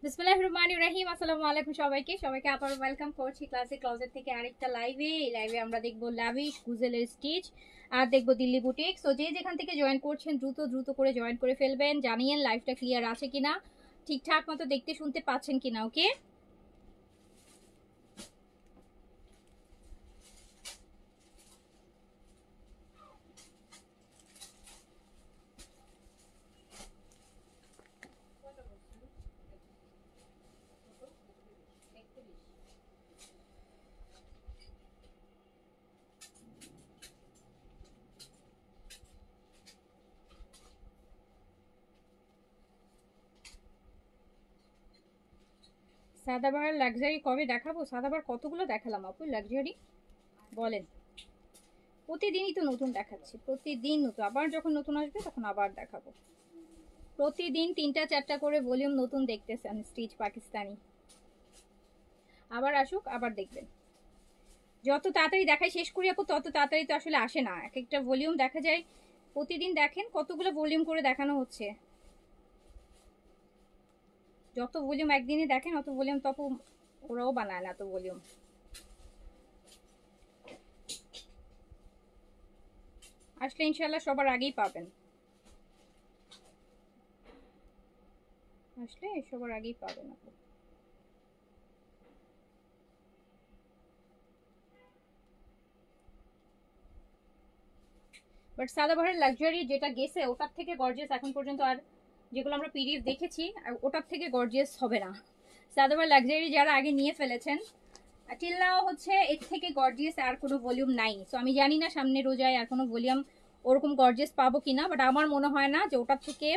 বিসমিল্লাহির রহমানির রহিম। আসসালামু আলাইকুম সবাইকে আবার ওয়েলকাম করছি ক্লাসিক ক্লজেট থেকে আরেকটা লাইভে। এই লাইভে আমরা দেখবো লাভিশ গুজেলের স্টিচ আর দেখবো দিল্লি বুটিক। সো যে যেখান থেকে জয়েন করছেন দ্রুত করে জয়েন করে ফেলবেন। জানিয়েন লাইভটা ক্লিয়ার আছে কিনা, ঠিকঠাক মতো দেখতে শুনতে পাচ্ছেন কিনা। ওকে, সাদাবাহার লাক্সারি কবে দেখাবো? সাদাবাহার কতগুলো দেখালাম আপু লাক্সারি বলেন? প্রতিদিনই তো নতুন দেখাচ্ছি, প্রতিদিন নতুন। আবার যখন নতুন আসবে তখন আবার দেখাবো। প্রতিদিন 3টা 4টা করে ভলিউম নতুন দেখতেছেন স্টিচ পাকিস্তানি। আবার আসুক, আবার দেখবেন। যত তাড়াতাড়ি দেখায় শেষ করি আপু তত তাড়াতাড়ি তো আসলে আসে না। এক একটা ভলিউম দেখা যায় প্রতিদিন। দেখেন কতগুলো ভলিউম করে দেখানো হচ্ছে। যত ভলিউম একদিনে দেখেন অত ভলিউম তত ওরাও বানায় না, এত ভলিউম। আসলে ইনশাল্লাহ সবার আগেই পাবেন, আসলে সবার আগেই পাবেন আপু। বাট সাদাবাহারের লাক্সারি যেটা গেছে ওটার থেকে গর্জিয়াস এখন পর্যন্ত আর যেগুলো আমরা পিডিএফ দেখেছি ওটার থেকে গর্জিয়াস হবে না। সাদাবাহার লাক্সারি যারা আগে নিয়ে ফেলেছেন টিল নাও হচ্ছে এর থেকে গর্জিয়াস আর কোনো ভলিউম নাই। সো আমি জানি না সামনে রোজায় আর কোনো ভলিউম ওরকম গর্জিয়াস পাবো কিনা, বাট আমার মনে হয় না যে ওটার থেকে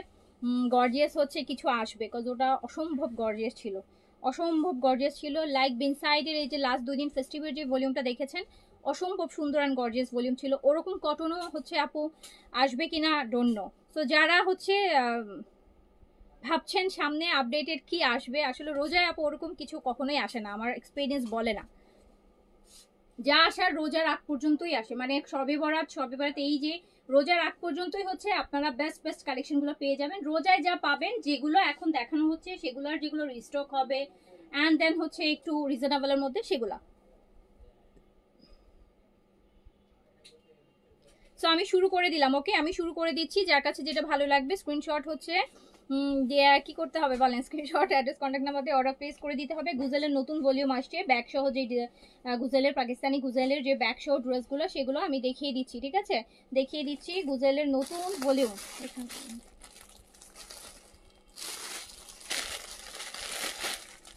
গর্জিয়াস হচ্ছে কিছু আসবে, বিকজ ওটা অসম্ভব গর্জিয়াস ছিল, অসম্ভব গর্জিয়াস ছিল। লাইক বিনসাইডের এই যে লাস্ট 2 দিন ফেস্টিভ্যাল যে ভলিউমটা দেখেছেন অসম্ভব সুন্দর অ্যান্ড গর্জিয়াস ভলিউম ছিল। ওরকম কটনও হচ্ছে আপু আসবে কিনা ডোন্ট নো। সো যারা হচ্ছে ভাবছেন সামনে আপডেটেড কি আসবে, আসলে রোজায় আপু ওরকম কিছু কখনোই আসে না, আমার এক্সপিরিয়েন্স বলে না। যা আসার রোজার আগ পর্যন্তই আসে, মানে সবে বরাত এই যে রোজার আগ পর্যন্তই হচ্ছে আপনারা বেস্ট কালেকশনগুলো পেয়ে যাবেন। রোজায় যা পাবেন যেগুলো এখন দেখানো হচ্ছে সেগুলোর যেগুলো রিস্টক হবে অ্যান্ড দেন হচ্ছে একটু রিজনেবলের মধ্যে সেগুলা। সো আমি শুরু করে দিলাম। ওকে, আমি শুরু করে দিচ্ছি। যার কাছে যেটা ভালো লাগবে স্ক্রিনশট হচ্ছে দিয়ে কি করতে হবে বলেন? স্ক্রিনশট অ্যাড্রেস কন্ট্যাক্ট নাম্বার দিয়ে অর্ডার প্লেস করে দিতে হবে। গুজেলের নতুন ভলিউম আসছে, ব্যাগ সহ যে গুজেলের পাকিস্তানি গুজেলের যে ব্যাগ সহ ড্রেসগুলো সেগুলো আমি দেখিয়ে দিচ্ছি। ঠিক আছে, দেখিয়ে দিচ্ছি গুজেলের নতুন ভলিউম।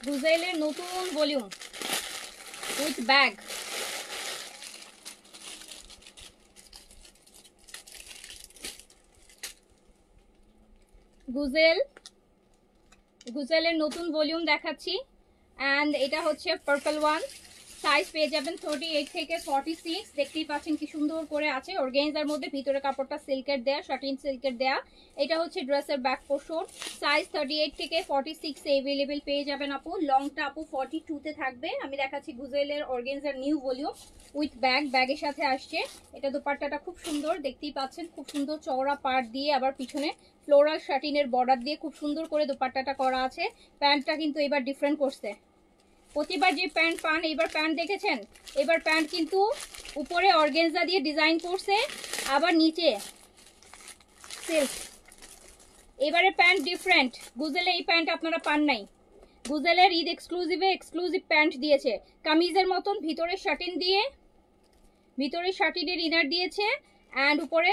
গুজেলের নতুন ভলিউম উইথ ব্যাগ। গুজেলের নতুন ভলিউম দেখাচ্ছি অ্যান্ড এটা হচ্ছে পার্পল ওয়ান। সাইজ পেয়ে যাবেন 38 থেকে 46। দেখতেই পাচ্ছেন কি সুন্দর করে আছে অর্গানজার মধ্যে, ভিতরে কাপড়টা সিল্কের দেয়া, শাটিন সিল্কের দেয়া। এটা হচ্ছে ড্রেসের ব্যাক পোর্শন। সাইজ 38 থেকে 46 এভেলেবেল পেয়ে যাবেন আপু। লংটা আপু 42 তে থাকবে। আমি দেখাচ্ছি গুজেলের অর্গানজার নিউ ভলিউম উইথ ব্যাগের সাথে আসছে। এটা দোপাট্টাটা খুব সুন্দর, দেখতেই পাচ্ছেন খুব সুন্দর চওড়া পাড় দিয়ে আবার পিছনে ফ্লোরাল শাটিনের বর্ডার দিয়ে খুব সুন্দর করে দোপাট্টাটা করা আছে। প্যান্টটা কিন্তু এবার ডিফারেন্ট করছে, প্রতিবার যে প্যান্ট পান, এবার প্যান্ট দেখেছেন, এবার প্যান্ট কিন্তু উপরে অর্গানজা দিয়ে ডিজাইন করছে, আবার নিচে সিল্ক। এবারে প্যান্ট ডিফারেন্ট, গুজেলে এই প্যান্ট আপনারা পান নাই। গুজেলের ঈদ এক্সক্লুসিভে এক্সক্লুসিভ প্যান্ট দিয়েছে, কামিজের মতন ভিতরে শার্টিন দিয়ে, ভিতরে শার্টিনের ইনার দিয়েছে, অ্যান্ড উপরে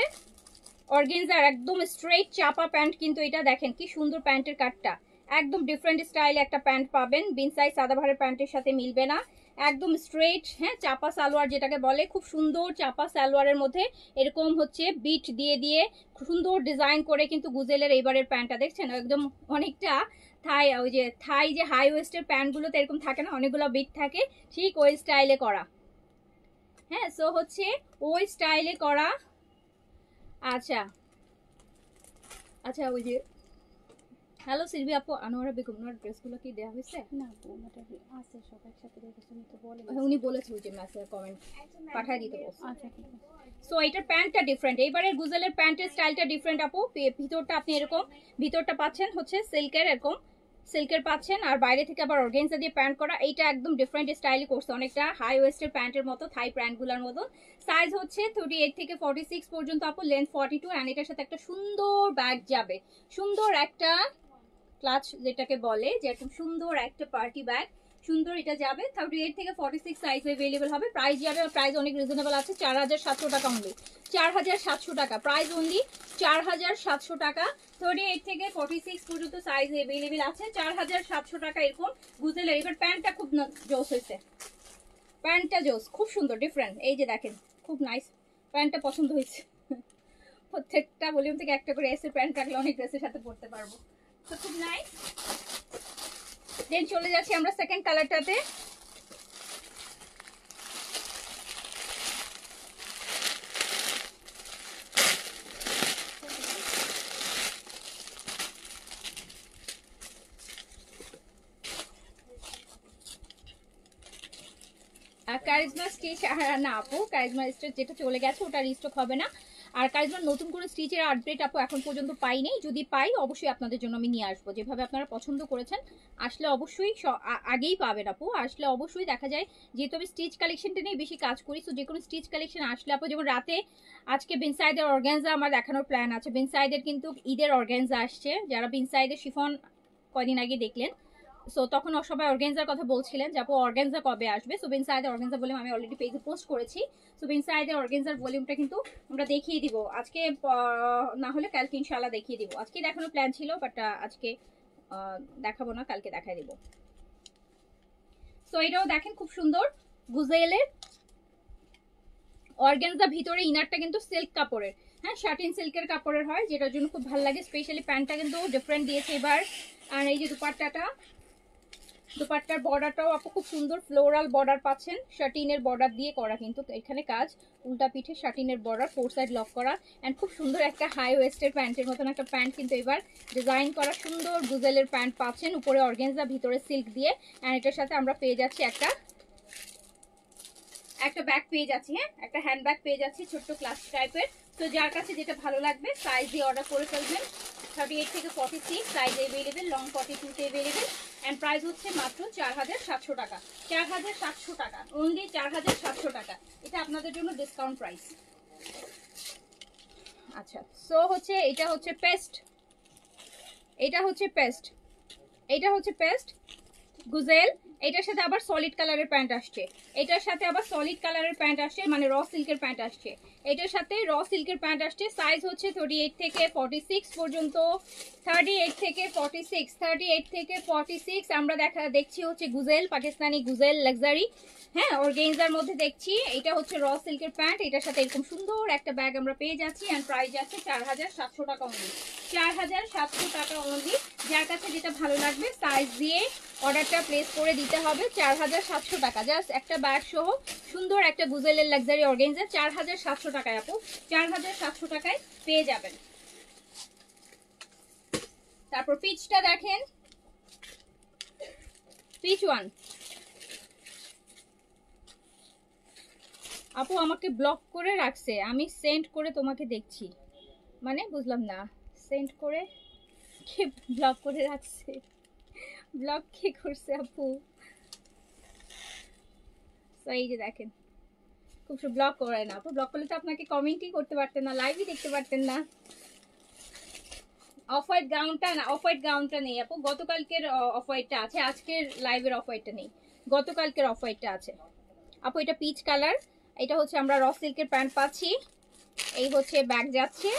অর্গানজার একদম স্ট্রেট চাপা প্যান্ট। কিন্তু এটা দেখেন কি সুন্দর প্যান্টের কাটটা, একদম ডিফারেন্ট স্টাইলে একটা প্যান্ট পাবেন। বিন সাইজ সাদাভারের প্যান্টের সাথে মিলবে না, একদম স্ট্রেট, হ্যাঁ চাপা সালোয়ার যেটাকে বলে, খুব সুন্দর চাপা সালোয়ারের মধ্যে এরকম হচ্ছে বিট দিয়ে দিয়ে সুন্দর ডিজাইন করে কিন্তু গুজেলের এইবারের প্যান্টটা দেখছেন একদম অনেকটা থাই, ওই যে থাই যে হাই ওয়েস্টের প্যান্টগুলোতে এরকম থাকে না, অনেকগুলো বিট থাকে, ঠিক ওই স্টাইলে করা। হ্যাঁ, সো হচ্ছে ওই স্টাইলে করা। আচ্ছা আচ্ছা, ওই যে হ্যালো সিলভি আপু, আনোয়ারা বেগম ওনার ড্রেসগুলো কি দেওয়া হয়েছে? না ওটা আছে সব একসাথে রেখেছি, উনি তো বলে উনি বলেছে ওই যে মেসেজ কমেন্ট পাঠিয়ে দিতে বলছে। আচ্ছা ঠিক আছে। সো এটার প্যান্টটা ডিফারেন্ট, এইবারের গুজেলের প্যান্টের স্টাইলটা ডিফারেন্ট আপু। ভিতরটা আপনি এরকম, ভিতরটা পাচ্ছেন হচ্ছে সিল্কের, এরকম সিল্কের পাচ্ছেন, আর বাইরে থেকে আবার অর্গানজা দিয়ে প্যান্ট করা। এইটা একদম ডিফারেন্ট স্টাইলে করছে, অনেকটা হাই ওয়েস্টের প্যান্টের মতো, থাই প্যান্টগুলোর মতো। সাইজ হচ্ছে 38 থেকে 46 পর্যন্ত আপু, লেন্থ 42, অ্যান্ড এটার সাথে একটা সুন্দর ব্যাগ যাবে, সুন্দর একটা ক্লাচ যেটাকে বলে, যে একদম সুন্দর একটা পার্টি ব্যাগ, সুন্দর এটা যাবে। 38 থেকে 46 সাইজ অ্যাভেলেবল হবে। প্রাইস যাবে, প্রাইস অনেক রিজনেবল আছে, 4700 টাকা অনলি, 4700 টাকা প্রাইস অনলি, 4700 টাকা। 38 থেকে 46 পর্যন্ত সাইজ অ্যাভেলেবল আছে, 4700 টাকা এরকম গুজেলের। এবার প্যান্টটা খুব জোস হয়েছে, প্যান্টটা জোস, খুব সুন্দর ডিফারেন্ট। এই যে দেখেন খুব নাইস প্যান্টটা, পছন্দ হয়েছে। প্রত্যেকটা ভলিউম থেকে একটা করে এসে প্যান্ট রাখলে অনেক ড্রেসের সাথে পরতে পারবো, তো খুব নাইস। দেন চলে যাচ্ছি আমরা সেকেন্ড কালারটাতে। কারিজমা স্টিচ না আপু, কারিজমা স্টিচ যেটা চলে গেছে ওটা রিস্টক হবে না। আর কারিজমার নতুন করে স্টিচের আপডেট আপু এখন পর্যন্ত পাইনি, যদি পাই অবশ্যই আপনাদের জন্য আমি নিয়ে আসবো। যেভাবে আপনারা পছন্দ করেছেন, আসলে অবশ্যই আগেই পাবেন আপু, আসলে অবশ্যই দেখা যায়। যেহেতু আমি স্টিচ কালেকশনটা নিয়ে বেশি কাজ করি, তো যে কোনো স্টিচ কালেকশন আসলে আপু, যেমন রাতে আজকে বিনসাইডের অর্গানজা আমার দেখানোর প্ল্যান আছে। বিনসাইডের কিন্তু ঈদের অর্গানজা আসছে, যারা বিনসাইডের শিফন কয়দিন আগে দেখলেন, সো তখন সবাই অর্গানজার কথা বলছিলেন যে আপু অর্গানজা কবে আসবে। সো বিনসাইডের অর্গানজা ভলিউম আমি অলরেডি পেজে পোস্ট করেছি। সো বিনসাইডের অর্গানজার ভলিউমটা কিন্তু আমরা দেখিয়ে দিব আজকে, না হলে কালকে ইনশাআল্লাহ দেখিয়ে দিব। আজকে দেখানোর প্ল্যান ছিল, বাট আজকে দেখাবো না, কালকে দেখাই দিব। সো এটাও দেখেন খুব সুন্দর গুজেলের অর্গানজা, ভিতরে ইনারটা কিন্তু সিল্ক কাপড়ের, হ্যাঁ শার্টিন সিল্কের কাপড়ের হয়, যেটার জন্য খুব ভালো লাগে। স্পেশালি প্যান্টটা কিন্তু ডিফারেন্ট দিয়েছে এবার। আর এই যে দুপাট্টাটা, দুপাট্টার বর্ডারটাও আপু খুব সুন্দর ফ্লোরাল বর্ডার পাচ্ছেন, শার্টিনের বর্ডার দিয়ে করা, কিন্তু এখানে কাজ উল্টা পিঠে শার্টিনের বর্ডার, ফোর সাইড লক করা, অ্যান্ড খুব সুন্দর একটা হাই ওয়েস্টের প্যান্টের মতন একটা প্যান্ট কিন্তু এবার ডিজাইন করা, সুন্দর গুজেলের প্যান্ট পাচ্ছেন, উপরে অর্গানজা ভিতরে সিল্ক দিয়ে। অ্যান্ড এটার সাথে আমরা পেয়ে যাচ্ছি একটা ব্যাগ পেয়ে যাচ্ছি, হ্যাঁ একটা হ্যান্ড ব্যাগ পেয়ে যাচ্ছি ছোট্ট ক্লাস টাইপের। তো যার কাছে যেটা ভালো লাগবে সাইজ দিয়ে অর্ডার করে ফেলবেন। 38 থেকে 46 সাইজ অ্যাভেলেবেল, লং 42 তে অ্যাভেলেবেল, এন্ড প্রাইস হচ্ছে মাত্র 4700 টাকা, 4700 টাকা অনলি, 4700 টাকা। এটা আপনাদের জন্য ডিসকাউন্ট প্রাইস। আচ্ছা, সো হচ্ছে এটা হচ্ছে পেস্ট, এটা হচ্ছে পেস্ট, এটা হচ্ছে পেস্ট গুজেল। এটার সাথে আবার সলিড কালারের প্যান্ট আসছে, এটার সাথে আবার সলিড কালারের প্যান্ট আসছে, মানে র সিল্কের প্যান্ট আসছে, এটার সাথে র সিল্কের প্যান্ট আসছে। সাইজ হচ্ছে 38 থেকে 46 পর্যন্ত, 38 থেকে 46, 38 থেকে 46 আমরা দেখছি হচ্ছে গুজেল, পাকিস্তানি গুজেল লাক্সারি, হ্যাঁ অর্গানজার মধ্যে দেখছি। এটা হচ্ছে র সিল্কের প্যান্ট, এটার সাথে এরকম সুন্দর একটা ব্যাগ আমরা পেয়ে যাচ্ছি, এন্ড প্রাইস আছে 4700 টাকা অনলি, 4700 টাকা অনলি। যার কাছে যেটা ভালো লাগবে সাইজ দিয়ে অর্ডারটা প্লেস করে দিতে হবে। 4700 টাকা, জাস্ট একটা ব্যাগ সহ সুন্দর একটা গুজেলের লাক্সারি অর্গানজা 4700 টাকায় আপু, 4700 টাকায় পেয়ে যাবেন। তারপর পিচটা দেখেন, পিচ ওয়ান আপু আমাকে ব্লক করে রাখছে, আমি সেন্ড করে তোমাকে দেখছি, মানে বুঝলাম না, সেন্ড করে কে ব্লক করে রাখছে, ব্লক কে করছে আপু? তো এই যে দেখেন, খুব ব্লগ করে না আপু, ব্লগ করলে তো আপনাকে কমেন্টই করতে পারতেন না, লাইভই দেখতে পারতেন না। অফ হোয়াইট গাউনটা না, অফ হোয়াইট গাউনটা নেই আপু, গতকালকের অফ হোয়াইটটা আছে, আজকের লাইভের অফ হোয়াইটটা নেই, গতকালকের অফ হোয়াইটটা আছে আপু। এটা পিচ কালার, এটা হচ্ছে আমরা র সিল্কের প্যান্ট পাচ্ছি, এই হচ্ছে ব্যাগ যাচ্ছে।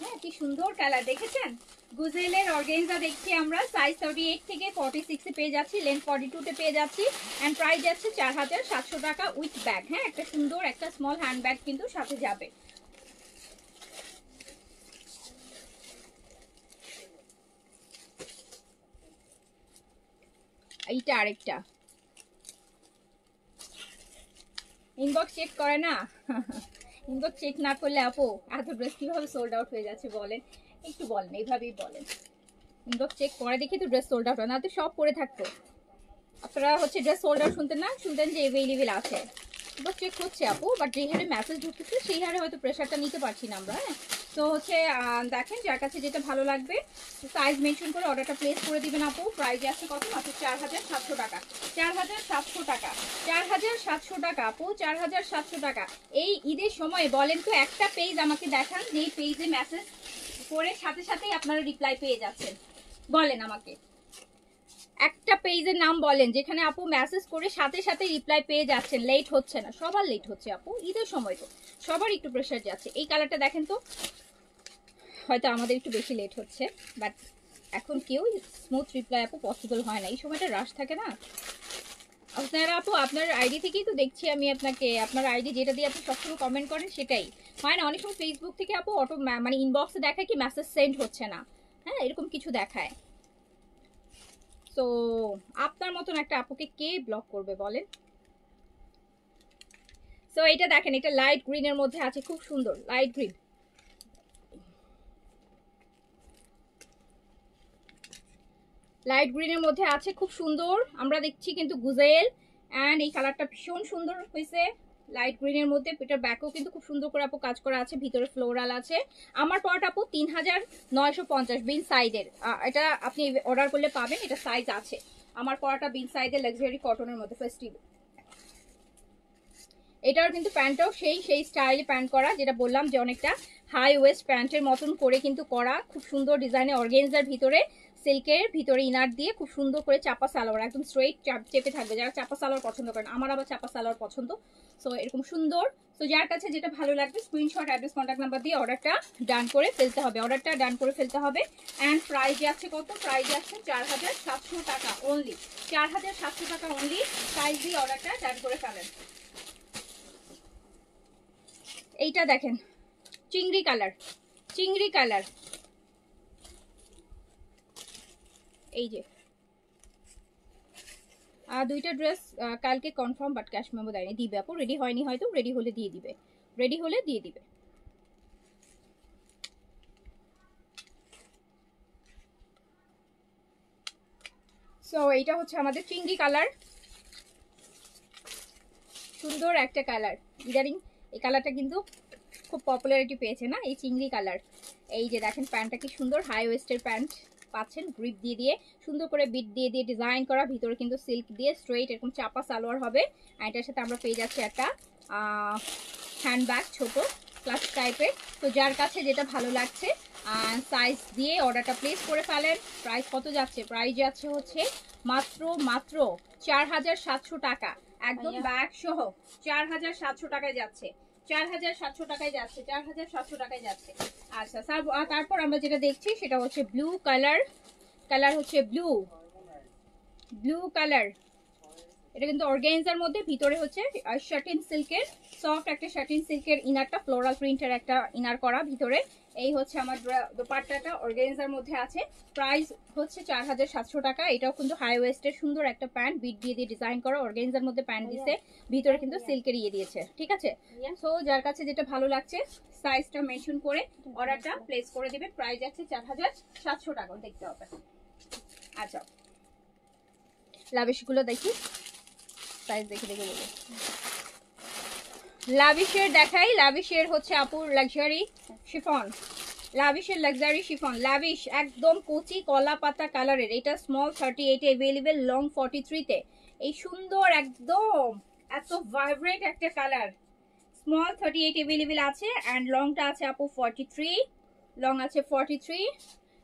হ্যাঁ কি সুন্দর কালার দেখেছেন। গুজেলের অর্গানজা দেখছি আমরা, সাইজ 38 থেকে 46 এ পেয়ে যাচ্ছি, লেন্থ 42 তে পেয়ে যাচ্ছি, এন্ড প্রাইস যাচ্ছে 4700 টাকা উইথ ব্যাগ। হ্যাঁ একটা সুন্দর একটা স্মল হ্যান্ড ব্যাগ কিন্তু সাথে যাবে। এইটা আরেকটা, ইনবক্স চেক করে না ইনবক্স চেক না করলে আপু এত ড্রেস কিভাবে সোল্ড আউট হয়ে যাচ্ছে বলেন, একটু বলেন, এইভাবেই বলেন। ইনবক্স চেক করে দেখি তো ড্রেস সোল্ড আউট হয় না, তো সব পরে থাকতো। আপনারা হচ্ছে ড্রেস সোল্ড আউট শুনতেন না, শুনতেন যে অ্যাভেলেবেল আছে। ইনবক্স চেক হচ্ছে আপু, বাট যে হারে মেসেজ ঢুকতেছে সেই হারে হয়তো প্রেশারটা নিতে পারছি না আমরা। হ্যাঁ তো হচ্ছে দেখেন যার কাছে যেটা ভালো লাগবে সাইজ মেনশন করে অর্ডারটা প্লেস করে দিবেন আপু। প্রাইস আছে কত, মাত্র 4700 টাকা, 4700 টাকা, 4700 টাকা আপু, 4700 টাকা। এই ঈদের সময় বলেন তো একটা পেজ আমাকে দেখান যেই পেজে মেসেজ করে সাথে সাথেই আপনারা রিপ্লাই পেয়ে যাচ্ছেন, বলেন আমাকে একটা পেজের নাম বলেন যেখানে আপু মেসেজ করে সাথে সাথে রিপ্লাই পেয়ে যাচ্ছেন, লেট হচ্ছে না। সবার লেট হচ্ছে আপু, ঈদের সময় তো সবার একটু প্রেশার যাচ্ছে। এই কালারটা দেখেন তো, হয়তো আমাদের একটু বেশি লেট হচ্ছে, বাট এখন কেউ স্মুথ রিপ্লাই আপু পসিবল হয় না, এই সময়টা রাশ থাকে না। আপনারা আপু আপনার আইডি থেকেই তো দেখছি আমি আপনাকে, আপনার আইডি যেটা দিয়ে আপনি সবসময় কমেন্ট করেন সেটাই হয় না। অনেক সময় ফেসবুক থেকে আপু অটো মানে ইনবক্সে দেখায় কি মেসেজ সেন্ড হচ্ছে না, হ্যাঁ এরকম কিছু দেখায়। তো আপনার মতন একটা আপুকে কে ব্লক করবে বলেন। সো এটা দেখেন, এটা লাইট গ্রিনের মধ্যে আছে, খুব সুন্দর লাইট গ্রিন। লাইট গ্রিনের মধ্যে আছে, খুব সুন্দর আমরা দেখছি কিন্তু গুজেল। অ্যান্ড এই কালারটা ভীষণ সুন্দর হয়েছে লাইট গ্রিনের মধ্যে। এটার ব্যাকও কিন্তু খুব সুন্দর করে আপু কাজ করা আছে, ভিতরে ফ্লোরাল আছে। আমার পরাটা আপু 3950 বিন সাইজের, এটা আপনি অর্ডার করলে পাবেন, এটা সাইজ আছে। আমার পরাটা বিন সাইজের লাক্সারি কটনের মধ্যে ফেস্টিভ। এটার কিন্তু প্যান্টটাও সেই স্টাইলে প্যান্ট করা, যেটা বললাম যে অনেকটা হাই ওয়েস্ট প্যান্টের মতন করে কিন্তু করা, খুব সুন্দর ডিজাইনে অর্গানজার ভিতরে সিল্কের ভিতরে ইনার দিয়ে খুব সুন্দর করে চাপা সালোয়ার, একদম স্ট্রেইট চেপে থাকবে। যারা চাপা সালোয়ার পছন্দ করেন, আমার আবার চাপা সালোয়ার পছন্দ। সো এরকম সুন্দর। তো যার কাছে যেটা ভালো লাগবে স্ক্রিনশট, অ্যাড্রেস, কন্ট্যাক্ট নাম্বার দিয়ে অর্ডারটা ডান করে ফেলতে হবে, অর্ডারটা ডান করে ফেলতে হবে। অ্যান্ড প্রাইস আছে কত, প্রাইস আছে 4700 টাকা অনলি, 4700 টাকা অনলি। প্রাইস দিয়ে অর্ডারটা ডান করে ফেলেন। এইটা দেখেন চিংড়ি কালার, চিংড়ি কালার, এই যে দুইটা ড্রেস কালকে কনফার্ম, বাট ক্যাশ মেমো দেয়নি, দিবে আপু, রেডি হয়নি হয়তো, রেডি হলে দিয়ে দিবে, রেডি হলে দিয়ে দিবে। সো এইটা হচ্ছে আমাদের চিংড়ি কালার, সুন্দর একটা কালার। ইদারিং এই কালারটা কিন্তু খুব পপুলারিটি পেয়েছে না, এই চিংড়ি কালার। এই যে দেখেন প্যান্টটা কি সুন্দর, হাই ওয়েস্টের প্যান্ট পাচ্ছেন, গ্রিপ দিয়ে দিয়ে সুন্দর করে বিট দিয়ে দিয়ে ডিজাইন করা, ভিতরে কিন্তু সিল্ক দিয়ে স্ট্রেইট এরকম চাপা সালোয়ার হবে। আর এটার সাথে আমরা পেয়ে যাচ্ছি একটা হ্যান্ডব্যাগ, ছোট ক্লাস টাইপের। তো যার কাছে যেটা ভালো লাগছে সাইজ দিয়ে অর্ডারটা প্লেস করে ফেলেন। প্রাইস কত যাচ্ছে, প্রাইস যাচ্ছে হচ্ছে মাত্র 4700 টাকা, একদম ব্যাগ সহ 4700 টাকায় যাচ্ছে, 4700 টাকায় যাচ্ছে, 4700 টাকায় যাচ্ছে। আচ্ছা তারপর আমরা যেটা দেখছি সেটা হচ্ছে ব্লু কালার, কালার হচ্ছে ব্লু, ব্লু কালার। এটা কিন্তু অর্গানজার মধ্যে, ভিতরে হচ্ছে শাটিন সিল্কের, সফট একটা শাটিন সিল্কের ইনারটা, ফ্লোরাল প্রিন্টের একটা ইনার করা ভিতরে। এই হচ্ছে আমার দোপাট্টাটা অর্গানজার মধ্যে আছে। প্রাইস হচ্ছে 4700 টাকা। এটাও কিন্তু হাই ওয়েস্টের সুন্দর একটা প্যান্ট, বিট দিয়ে দিয়ে ডিজাইন করা, অর্গানজার মধ্যে প্যান্ট দিছে, ভিতরে কিন্তু সিল্কের ইয়ে দিয়েছে, ঠিক আছে। সো যার কাছে যেটা ভালো লাগছে সাইজটা মেনশন করে অর্ডারটা প্লেস করে দিবেন। প্রাইস আছে 4700 টাকা, দেখতে হবে। আচ্ছা লাভিশগুলো দেখি, সাইজ দেখে দেখে বলবো। লাভিশের দেখাই, লাভিশের হচ্ছে আপুর লাক্সারি শিফন, লাভিশের লাক্সারি শিফন, লাভিশ একদম কচি কলা পাতা কালারের। এটা স্মল 38 অ্যাভেলেবেল, লং 43 তে। এই সুন্দর একদম এত ভাইব্রেন্ট একটা কালার, স্মল 38 অ্যাভেলেবেল আছে অ্যান্ড লংটা আছে আপু 43, লং আছে 43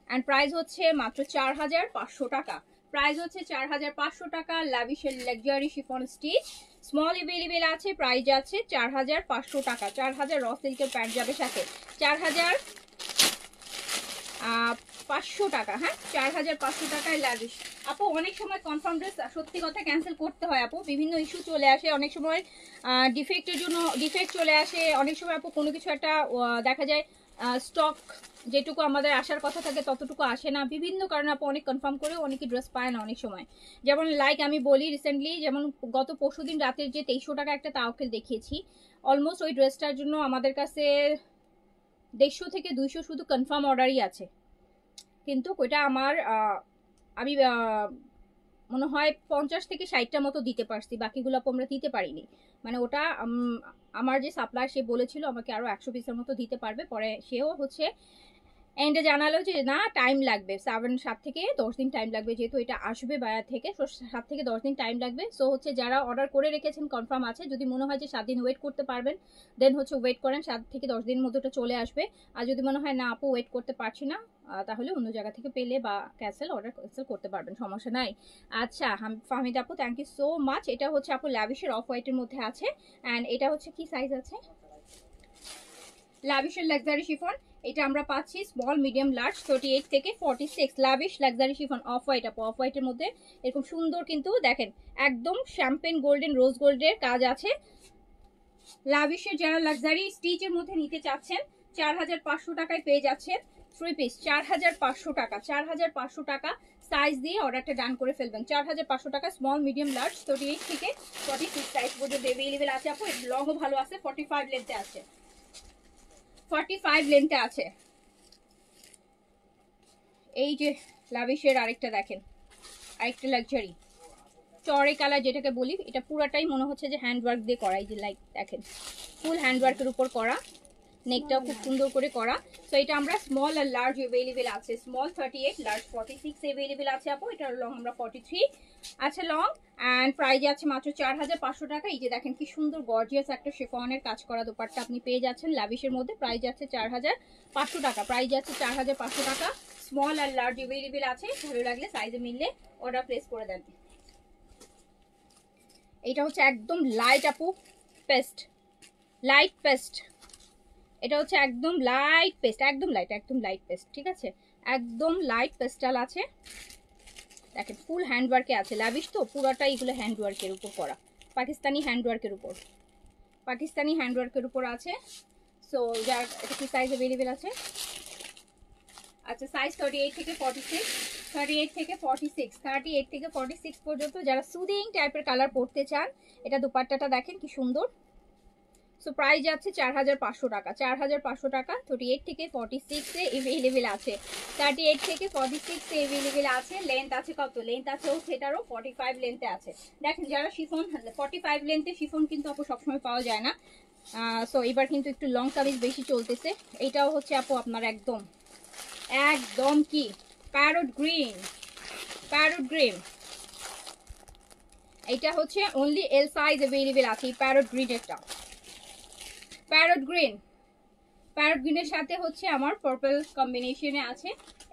অ্যান্ড প্রাইস হচ্ছে মাত্র 4500 টাকা। প্রাইস হচ্ছে 4500 টাকা। লাভিশের luxury chiffon stitch small available আছে, প্রাইস আছে 4500 টাকা। 4000 র সিল্কের প্যান্ট যাবে সাথে, 4500 টাকা। হ্যাঁ, 4500 টাকায় লাভিশ। আপু অনেক সময় কনফার্ম ড্রেস সত্যি কথা ক্যান্সেল করতে হয় আপু, বিভিন্ন ইস্যু চলে আসে, অনেক সময় ডিফেক্টের জন্য ডিফেক্ট চলে আসে, অনেক সময় আপু কোনো কিছু একটা দেখা যায় স্টক যেটুকু আমাদের আসার কথা থাকে ততটুকু আসে না, বিভিন্ন কারণে আপু অনেক কনফার্ম করে অনেকে ড্রেস পায় না অনেক সময়। যেমন লাইক আমি বলি রিসেন্টলি, যেমন গত পরশুদিন রাতের যে 2300 টাকা একটা তাওকেল দেখিয়েছি, অলমোস্ট ওই ড্রেসটার জন্য আমাদের কাছে 150 থেকে 200 শুধু কনফার্ম অর্ডারই আছে, কিন্তু ওইটা আমার আমি মনে হয় 50 থেকে 60টা মতো দিতে পারছি, বাকিগুলো আমরা দিতে পারিনি। মানে ওটা আমার যে সাপ্লাই সে বলেছিল আমাকে আরো 100 পিসের মতো দিতে পারবে, পরে সেও হচ্ছে এন্ডে জানালো যে না টাইম লাগবে, 7 থেকে 10 দিন টাইম লাগবে, যেহেতু এটা আসবে বায়ার থেকে, 7 থেকে 10 দিন টাইম লাগবে। সো হচ্ছে যারা অর্ডার করে রেখেছেন কনফার্ম আছে, যদি মনে হয় যে 7 দিন ওয়েট করতে পারবেন দেন হচ্ছে ওয়েট করেন, 7 থেকে 10 দিনের মধ্যে ওটা চলে আসবে। আর যদি মনে হয় না আপু ওয়েট করতে পারছি না, তাহলে অন্য জায়গা থেকে পেলে বা অর্ডার ক্যান্সেল করতে পারবেন, সমস্যা নাই। আচ্ছা ফাহমিদ আপু থ্যাংক ইউ সো মাচ। এটা হচ্ছে আপু লাভিশের অফ হোয়াইটের মধ্যে আছে অ্যান্ড এটা হচ্ছে কি সাইজ আছে, লাভিশের লাক্সারি শিফন। এটা আমরা পাচ্ছি স্মল মিডিয়াম লার্জ 38 থেকে 46। Lavish luxury chiffon off white আপু, অফ হোয়াইটের মধ্যে এরকম সুন্দর, কিন্তু দেখেন একদম শ্যাম্পেন গোল্ডেন রোজ গোল্ডের কাজ আছে। লাভিশের যারা লাক্সারি স্টিচের মধ্যে নিতে চাচ্ছেন 4500 টাকায় পেয়ে যাচ্ছেন 3 পিস, 4500 টাকা। 4500 টাকা সাইজ দিয়ে অর্ডারটা ডান করে ফেলবেন। 4500 টাকা স্মল মিডিয়াম লার্জ 38 থেকে 46 সাইজ পর্যন্ত অ্যাভেলেবেল আছে আপু। লংও ভালো আছে, 45 লেন্থে আছে, 45 লেন্থে আছে। এই যে লাভিশের আরেকটা দেখেন, আরেকটা লাক্সারি চড়ে কালার যেটাকে বলি, এটা পুরাটাই মনে হচ্ছে যে হ্যান্ডওয়ার্ক দিয়ে করা। এই যে লাইক দেখেন ফুল হ্যান্ডওয়ার্কের উপর করা, নেকটাও খুব সুন্দর করে করা। তো এটা আমরা স্মল আর লার্জ অ্যাভেলেবেল আছে, স্মল 38, লার্জ 46 অ্যাভেলেবেল আছে আপু। এটার লং আমরা 43 আছে লং অ্যান্ড প্রাইস আছে মাত্র 4500 টাকা। এই যে দেখেন কি সুন্দর গর্জিয়াস একটা শিফনের কাজ করা দোপাট্টা আপনি পেয়ে যাচ্ছেন লাভিশের মধ্যে। প্রাইস আছে 4500 টাকা, প্রাইস আছে 4500 টাকা। স্মল আর লার্জ অ্যাভেলেবেল আছে, ভালো লাগলে সাইজে মিললে অর্ডার প্লেস করে দেন। এটা হচ্ছে একদম লাইট আপু পেস্ট, লাইট পেস্ট। এটা হচ্ছে একদম লাইট পেস্ট, একদম লাইট পেস্ট, ঠিক আছে, একদম লাইট পেস্টাল আছে। দেখেন ফুল হ্যান্ডওয়ার্কে আছে, লাভিশ তো পুরোটাই এগুলো হ্যান্ডওয়ার্কের উপর করা, পাকিস্তানি হ্যান্ডওয়ার্কের উপর, পাকিস্তানি হ্যান্ডওয়ার্কের উপর আছে। সো যার এটা কি সাইজ অ্যাভেলেবেল আছে, আচ্ছা সাইজ 38 থেকে 46, 38 থেকে 46, 38 থেকে 46 পর্যন্ত যারা সুদিং টাইপের কালার পরতে চান। এটা দুপাট্টাটা দেখেন কি সুন্দর। সো প্রাইস যাচ্ছে 4500 টাকা, 4500 টাকা। 38 থেকে 46 এ अवेलेबल আছে, 38 থেকে 46 এ अवेलेबल আছে। লেন্থ আছে কত, লেন্থ আছে ও সেটারও 45 লেন্থে আছে। দেখেন যারা শিফন 45 লেন্থে শিফন কিন্তু আপু সবসময় পাওয়া যায় না। সো এবার কিন্তু একটু লং কামিজ বেশি চলতেছে। এটাও হচ্ছে আপু আপনার একদম একদম কি প্যারট গ্রিন, প্যারট গ্রিন। এটা হচ্ছে অনলি এল সাইজ अवेलेबल আছে এই প্যারট গ্রিন। একটা প্যারট গ্রিন, প্যারট গ্রিনের সাথে হচ্ছে আমার পার্পল কম্বিনেশনে আছে।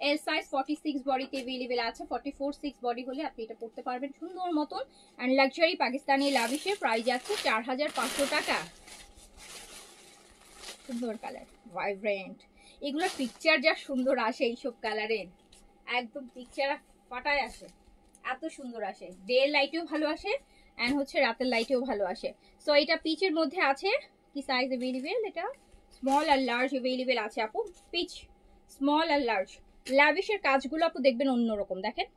এল সাইজ 46 বডিতে अवेलेबल আছে, 44-6 বডি হলে আপনি এটা পড়তে পারবেন সুন্দর মতন। এন্ড লাক্সারি পাকিস্তানি লাভিশের প্রাইস আছে 4500 টাকা। সুন্দর কালার, ভাইব্রেন্ট, এগুলো পিকচার যা সুন্দর আসে এইসব কালারের, একদম পিকচার ফাটায় আসে, এত সুন্দর আসে। ডে লাইটেও ভালো আসে এন্ড হচ্ছে রাতের লাইটেও ভালো আসে। সো এটা পিচের মধ্যে আছে, কি সাইজ अवेलेबल, এটা স্মল আর লার্জ अवेलेबल আছে আপু। পিচ স্মল আর লার্জ। লাভিশের কাজগুলো আপু দেখবেন অন্যরকম, দেখেন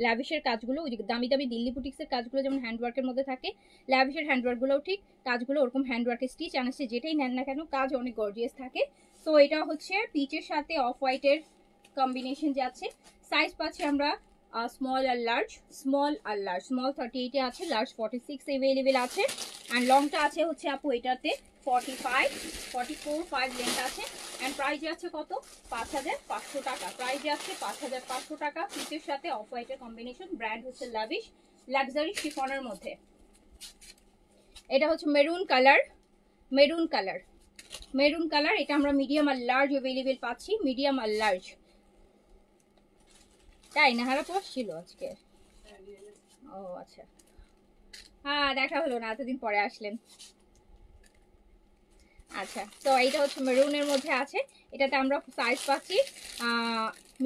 লাভিশের কাজগুলো ওই যে দামি দামি দিল্লি বুটিক্সের কাজগুলো যেমন হ্যান্ডওয়ার্কের মধ্যে থাকে, লাভিশের হ্যান্ডওয়ার্কগুলোও ঠিক কাজগুলো ওরকম হ্যান্ডওয়ার্কের স্টিচ আনাসে যেটাই নেন না কেন কাজ অনেক গর্জিয়াস থাকে। তো এটা হচ্ছে পিচের সাথে অফ হোয়াইটের কম্বিনেশন যাচ্ছে। সাইজ পাচ্ছি আমরা স্মল আর লার্জ, স্মল আর লার্জ। স্মল 38 এ আছে, লার্জ 46 अवेलेबल আছে। অ্যান্ড লংটা আছে হচ্ছে আপু এটাতে 45, 44-5 লেন্থ আছে। অ্যান্ড প্রাইজে আছে কত 5500 টাকা, প্রাইজে আছে 5500 টাকা। পিসের সাথে অফ হোয়াইটের কম্বিনেশন, ব্র্যান্ড হচ্ছে লাভিশ লাক্সারি শিফনের মধ্যে। এটা হচ্ছে maroon colour, maroon colour, maroon colour. এটা আমরা মিডিয়াম আর লার্জ অ্যাভেলেবেল পাচ্ছি, মিডিয়াম আর লার্জ। তাই না হারা ছিল আজকে? ও আচ্ছা, হ্যাঁ দেখা হলো না, এতদিন পরে আসলেন। আচ্ছা, তো এইটা হচ্ছে মেরুনের মধ্যে আছে। এটাতে আমরা সাইজ পাচ্ছি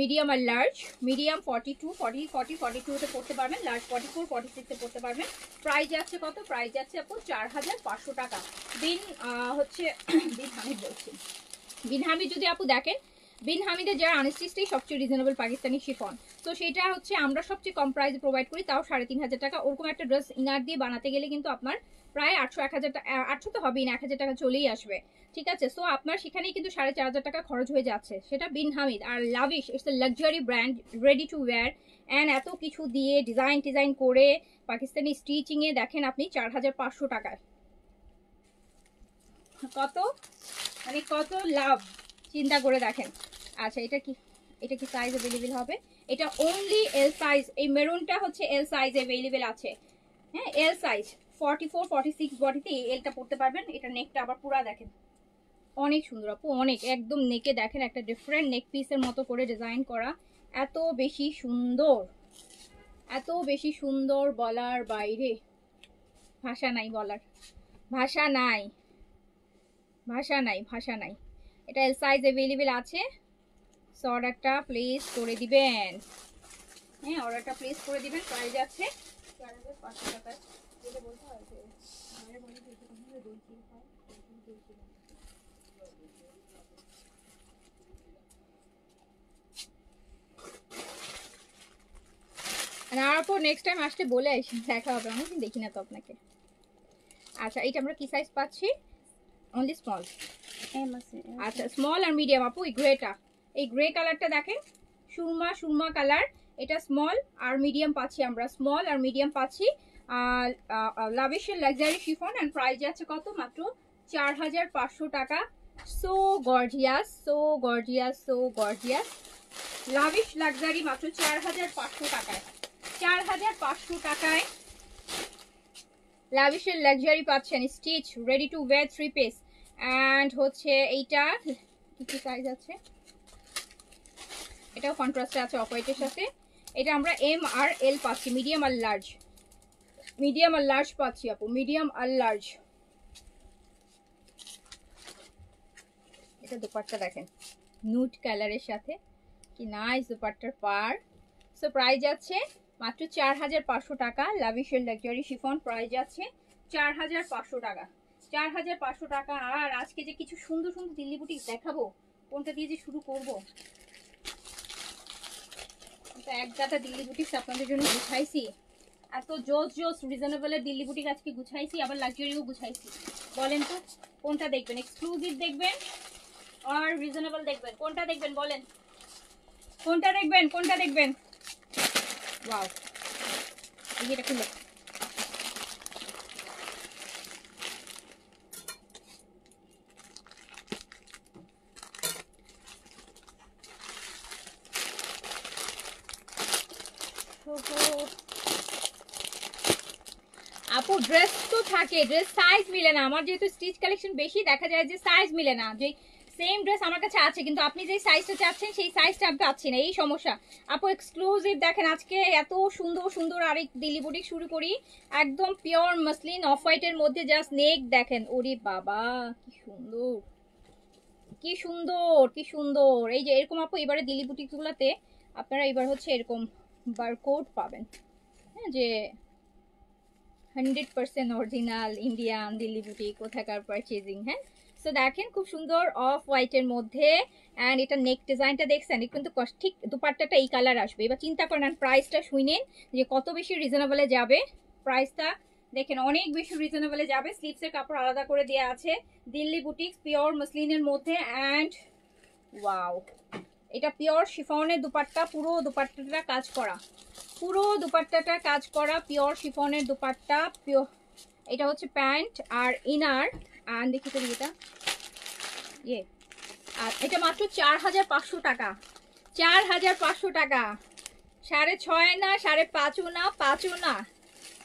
মিডিয়াম আর লার্জ। মিডিয়াম 42, 40, 40, 42-তে পড়তে পারবেন, লার্জ 44, 46-এ পড়তে পারবেন। প্রাইস যাচ্ছে কত? প্রাইস যাচ্ছে আপু 4500 টাকা। বিন হচ্ছে বিন হামিদ বলছি, বিন হামিদ যদি আপু দেখেন, বিন হামিদের যারা আনস্টিচটাই সবচেয়ে রিজনেবল পাকিস্তানি শিফন, তো সেটা হচ্ছে আমরা সবচেয়ে কম প্রাইসে প্রোভাইড করি, তাও 3500 টাকা। ওরকম একটা ড্রেস ইনার দিয়ে বানাতে গেলে কিন্তু আপনার প্রায় 800-1000 টাকা, 800 তো হবেই না, 1000 টাকা চলেই আসবে, ঠিক আছে? সো আপনার সেখানেই কিন্তু 4500 টাকা খরচ হয়ে যাচ্ছে, সেটা বিন হামিদ। আর Lavish it's a luxury brand, ready to wear, and এত কিছু দিয়ে ডিজাইন করে পাকিস্তানি স্টিচিংয়ে দেখেন আপনি 4500 টাকায় কত, মানে কত লাভ, চিন্তা করে দেখেন। আচ্ছা, এটা কি, এটা কি সাইজ অ্যাভেলেবেল হবে? এটা অনলি এল সাইজ, এই মেরুনটা হচ্ছে এল সাইজ অ্যাভেলেবেল আছে, হ্যাঁ এল সাইজ 44, 46 বডিতে এলটা পড়তে পারবেন। এটা নেকটা আবার পুরা দেখেন, অনেক সুন্দর আপু, অনেক একদম নেকে দেখেন একটা ডিফারেন্ট নেক পিসের মতো করে ডিজাইন করা, এত বেশি সুন্দর, এত বেশি সুন্দর বলার বাইরে, ভাষা নাই বলার, ভাষা নাই, ভাষা নাই, ভাষা নাই। এটা এল সাইজ অ্যাভেলেবেল আছে, সো অর্ডারটা প্লেস করে দিবেন, হ্যাঁ অর্ডারটা প্লেস করে দিবেন। প্রাইস আছে 4500 টাকা। যেটা বলতে হয় যে মানে বলি যে কোনো দলছি হয়, দলছি আর পর নেক্সট টাইম আসতে বলে আসি, দেখা হবে, অনেকদিন দেখি না তো আপনাকে। আচ্ছা, এইটা আমরা কি সাইজ পাচ্ছি? অনলি স্মল, এম আছে। আচ্ছা স্মল আর মিডিয়াম আপু। এই গ্রেটা, এই গ্রে কালারটা দেখেন, সুরমা সুরমা কালার, এটা স্মল আর মিডিয়াম পাচ্ছি আমরা, স্মল আর মিডিয়াম পাচ্ছি। লাভিশের লাক্সারি শিফন, অ্যান্ড প্রাইস আছে কত? মাত্র 4500 টাকা। So gorgeous, so gorgeous, so gorgeous. Lavish luxury মাত্র 4500 টাকায়, 4500 টাকায় লাভিশের লাক্সারি পাচ্ছেন, stitch ready to wire 3 piece. And হচ্ছে এইটা কি সাইজ আছে? এটাও কন্ট্রাস্টে আছে অফ হোয়াইটের সাথে। এটা আমরা এম আর এল পাচ্ছি, মিডিয়াম আর লার্জ, মিডিয়াম আর লার্জ পাচ্ছি আপু, মিডিয়াম আর লার্জ। এটা দুপাট্টা দেখেন, নুড কালারের সাথে কি নাইস দুপাট্টার পার। সো প্রাইস আছে মাত্র 4500 টাকা। লাভিশের লাক্সারি শিফন প্রাইস আছে 4500 টাকা, 4500 টাকা। আর আজকে যে কিছু সুন্দর সুন্দর দিল্লি বুটিক দেখাবো, কোনটা দিয়ে যে শুরু করবো, এক গাদা দিল্লি বুটিক্স আপনাদের জন্য গুছাইছি, এত জোস জোস রিজনেবলের দিল্লি বুটিক আজকে গুছাইছি, আবার লাক্সারিও গুছাইছি। বলেন তো কোনটা দেখবেন, এক্সক্লুসিভ দেখবেন আর রিজনেবল দেখবেন, কোনটা দেখবেন বলেন, কোনটা দেখবেন, কোনটা দেখবেন? ওয়াও, এটা খুলে আপু ড্রেস তো থাকে, ড্রেস সাইজ মিলে না। আমার যেহেতু স্টিচ কালেকশন বেশি, দেখা যায় যে সাইজ মিলে না, যে সেম ড্রেস আমার কাছে আছে কিন্তু আপনি যে সাইজটা চাচ্ছেন সেই সাইজটা আমি পাচ্ছি না, এই সমস্যা। আপু এক্সক্লুসিভ দেখেন আজকে এত সুন্দর সুন্দর আরেক দিল্লি বুটিক শুরু করি, একদম পিওর মসলিন অফ হোয়াইটের মধ্যে, জাস্ট নেক দেখেন, ওরে বাবা কি সুন্দর, কি সুন্দর, কি সুন্দর। এই যে এরকম আপু এবারে দিল্লি বুটিকগুলোতে আপনারা এবার হচ্ছে এরকম বারকোড পাবেন, হ্যাঁ, যে 100% অরিজিনাল ইন্ডিয়ান দিল্লি বুটিক, কোথাকার পারচেজিং, হ্যাঁ। সো দেখেন খুব সুন্দর অফ হোয়াইটের মধ্যে, অ্যান্ড এটা নেক ডিজাইনটা দেখছেন, কিন্তু ঠিক দুপাট্টাটা এই কালার আসবে। এবার চিন্তা করেন প্রাইসটা শুনেন যে কত বেশি রিজনেবলে যাবে, প্রাইসটা দেখেন অনেক বেশি রিজনেবলে যাবে। স্লিপসের কাপড় আলাদা করে দেওয়া আছে, দিল্লি বুটিক পিওর মসলিনের মধ্যে। অ্যান্ড ওয়াও, এটা পিওর শিফনের দুপাট্টা, পুরো দুপাট্টাটা কাজ করা, পুরো দুপাট্টাটা কাজ করা, পিওর শিফনের দুপাট্টা, পিওর। এটা হচ্ছে প্যান্ট আর ইনার, আর দেখি তো এটা ইয়ে আর এটা মাত্র 4500 টাকা, 4500 টাকা। 6.5 না, 5.5 না, 5ও না।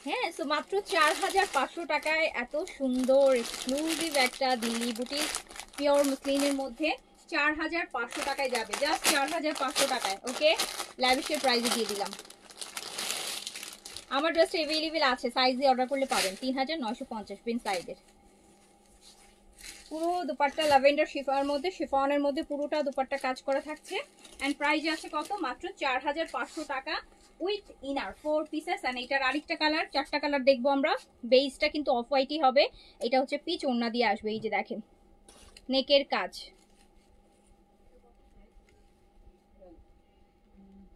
হ্যাঁ, সো মাত্র 4500 টাকায় এত সুন্দর এক্সক্লুসিভ একটা দিল্লি বুটিক পিওর মসলিনের মধ্যে 4500 টাকায় যাবে, জাস্ট 4500 টাকায়। ওকে, ল্যাভিশের প্রাইসে দিয়ে দিলাম। আমার ড্রেসটা অ্যাভেলেবেল আছে, সাইজ দিয়ে অর্ডার করলে পাবেন 3950 প্রিন্স সাইজের। পুরো দুপাট্টা ল্যাভেন্ডার শিফনের মধ্যে পুরোটা দুপাট্টা কাজ করা থাকছে। এন্ড প্রাইস আছে কত? মাত্র 4500 টাকা উইথ ইনার 4 পিসেস। এন্ড এটার আরেকটা কালার, 4টা কালার দেখবো আমরা। বেসটা কিন্তু অফ হোয়াইটই হবে, এটা হচ্ছে পিচ ওড়না দিয়ে আসবে। এই যে দেখেন নেকের কাজ,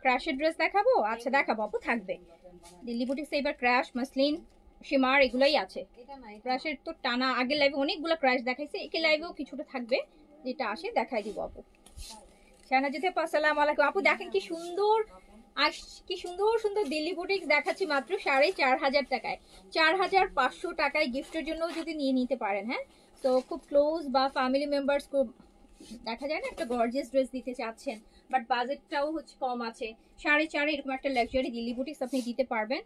ক্রাশের ড্রেস দেখাবো? আচ্ছা দেখাবো আপু, থাকবে দিল্লি বুটিক্সে এবার ক্রাশ, মাসলিন, শিমার এগুলাই আছে। ক্রাশের তো টানা, আগের লাইভে অনেকগুলো ক্রাশ দেখাইছে, একে লাইভেও কিছুটা থাকবে, যেটা আসে দেখাই দিব আপু। শাহনাজিদ আপু আসসালামু আলাইকুম। আপু দেখেন কি সুন্দর, কি সুন্দর সুন্দর দিল্লি বুটিক্স দেখাচ্ছি মাত্র 4500 টাকায়। 4500 টাকায় গিফটের জন্য যদি নিয়ে নিতে পারেন। হ্যাঁ, তো খুব ক্লোজ বা ফ্যামিলি মেম্বার্স খুব দেখা যায় না একটা গর্জিয়াস ড্রেস দিতে চাচ্ছেন, বাট বাজেটটাও হচ্ছে কম আছে, 4.5 এরকম একটা লাক্সারি দিল্লি বুটিক্স আপনি দিতে পারবেন।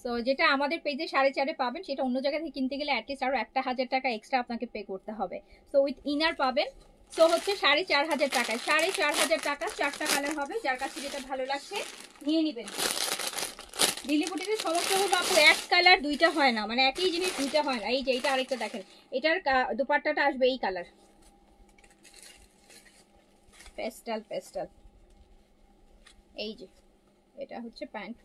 সো যেটা আমাদের পেজে 4.5 পাবেন, সেটা অন্য জায়গা থেকে কিনতে গেলে অ্যাটলিস্ট আরো 1000 টাকা এক্সট্রা আপনাকে পে করতে হবে। সো উইথ ইনার পাবেন। সো হচ্ছে 4500 টাকায়, 4500 টাকা। 4টা কালার হবে, যার কাছে যেটা ভালো লাগছে নিয়ে নেবেন। দিল্লি বুটিকের সমস্যা হলো আপু এক কালার দুইটা হয় না, মানে একই জিনিস দুইটা হয় না। এই যে এটা আরেকটা দেখেন, এটার দুপাট্টাটা আসবে এই কালার, পেস্টাল পেস্টাল। এই যে এটা হচ্ছে প্যান্ট,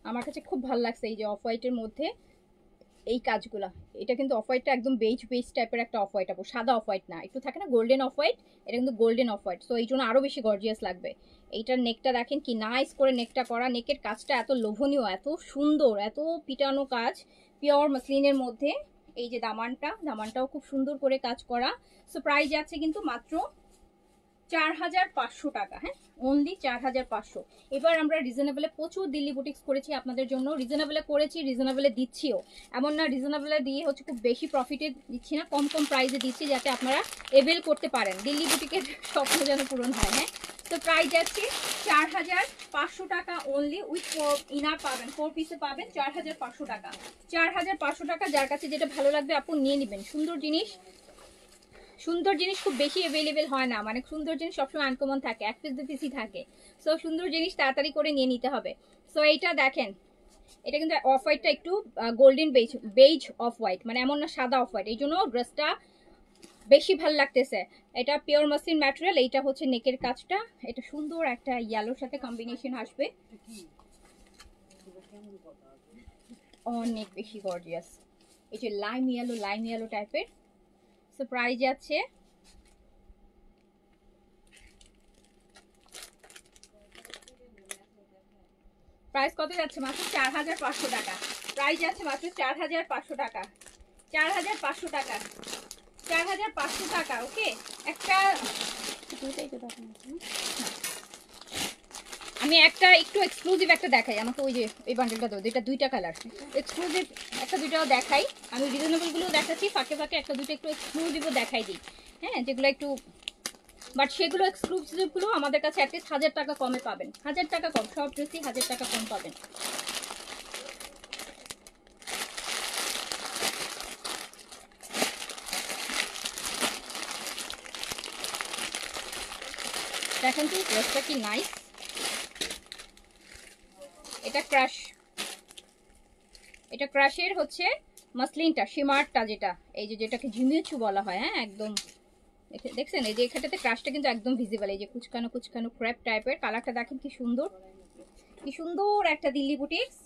আমার কাছে খুব ভালো লাগছে এই যে অফ হোয়াইটের মধ্যে এই কাজগুলা। এটা কিন্তু অফ হোয়াইটটা একদম বেজ বেজ টাইপের একটা অফ হোয়াইট, আপু সাদা অফ হোয়াইট না, একটু থাকে না গোল্ডেন অফ হোয়াইট, এটা কিন্তু গোল্ডেন অফ হোয়াইট। সো এই জন্য আরো বেশি গর্জিয়াস লাগবে। এইটার নেকটা দেখেন কি নাইস করে নেকটা করা, নেকের কাজটা এত লোভনীয়, এত সুন্দর, এত পিটানো কাজ পিওর মসলিনের মধ্যে। এই যে দামানটাও খুব সুন্দর করে কাজ করা। সো প্রাইস যাচ্ছে কিন্তু মাত্র 4500 টাকা। হ্যাঁ, অনলি 4500। এবার আমরা রিজনেবলে প্রচুর দিল্লি বুটিক্স করেছি আপনাদের জন্য, রিজনেবলে করেছি, রিজনেবলে দিচ্ছিও। এমন না রিজনেবলে দিয়ে হচ্ছে খুব বেশি প্রফিটে দিচ্ছি না, কম কম প্রাইসে দিচ্ছি, যাতে আপনারা এভেল করতে পারেন, দিল্লি বুটিকের স্বপ্ন যেন পূরণ হয়। হ্যাঁ, তো প্রাইস যাচ্ছে 4500 টাকা অনলি, উইথ ইনার পাবেন, 4 পিসে পাবেন 4500 টাকা। 4500 টাকা, যার কাছে যেটা ভালো লাগবে আপু নিয়ে নেবেন। সুন্দর জিনিস, সুন্দর জিনিস খুব বেশি অ্যাভেলেবেল হয় না, মানে সুন্দর জিনিস সবসময় আনকমন থাকে, 1 পিস 2 পিসই থাকে। সো সুন্দর জিনিস তাড়াতাড়ি করে নিয়ে নিতে হবে। সো এইটা দেখেন, এটা কিন্তু অফ হোয়াইটটা একটু গোল্ডেন বেজ অফ হোয়াইট, মানে এমন না সাদা অফ হোয়াইট, এই জন্য ড্রেসটা বেশি ভালো লাগতেছে। এটা পিওর মাসলিন ম্যাটেরিয়াল, এইটা হচ্ছে নেকের কাজটা, এটা সুন্দর একটা ইয়েলোর সাথে কম্বিনেশন আসবে, অনেক বেশি গর্জিয়াস। এই যে লাইম ইয়েলো টাইপের। সো প্রাইস যাচ্ছে প্রাইস কত যাচ্ছে? মাত্র 4500 টাকা। প্রাইস যাচ্ছে মাত্র 4500 টাকা, 4500 টাকা, 4500 টাকা। ওকে, একটা আমি একটা একটু এক্সক্লুসিভ একটা দেখাই, আমাকে ওই যে এই বান্ডেলটা দাও, যেটা 2টা কালার এক্সক্লুসিভ, একটা 2টাও দেখাই। আমি রিজনেবল গুলো দেখাচ্ছি, ফাঁকে ফাঁকে একটা 2টা একটু এক্সক্লুসিভও দেখাই দিই। হ্যাঁ, যেগুলো একটু, বাট সেগুলো এক্সক্লুসিভ গুলো আমাদের কাছে অ্যাটলিস্ট 1000 টাকা কমে পাবেন, 1000 টাকা কম, সব ড্রেসই 1000 টাকা কম পাবেন। দেখেন তো ড্রেসটা কি নাইস। এটা ক্রাশ, এটা ক্রাশের হচ্ছে মাসলিনটা, শিমারটা, যেটা এই যে যেটাকে ঝিমিয়েছু বলা হয়। হ্যাঁ, একদম দেখছেন এই যে এখানটাতে ক্রাশটা কিন্তু একদম ভিজিবল, এই যে কুচকানো কুচকানো ক্র্যাপ টাইপের। কালারটা দেখেন কি সুন্দর, কি সুন্দর একটা দিল্লি বুটিক্স,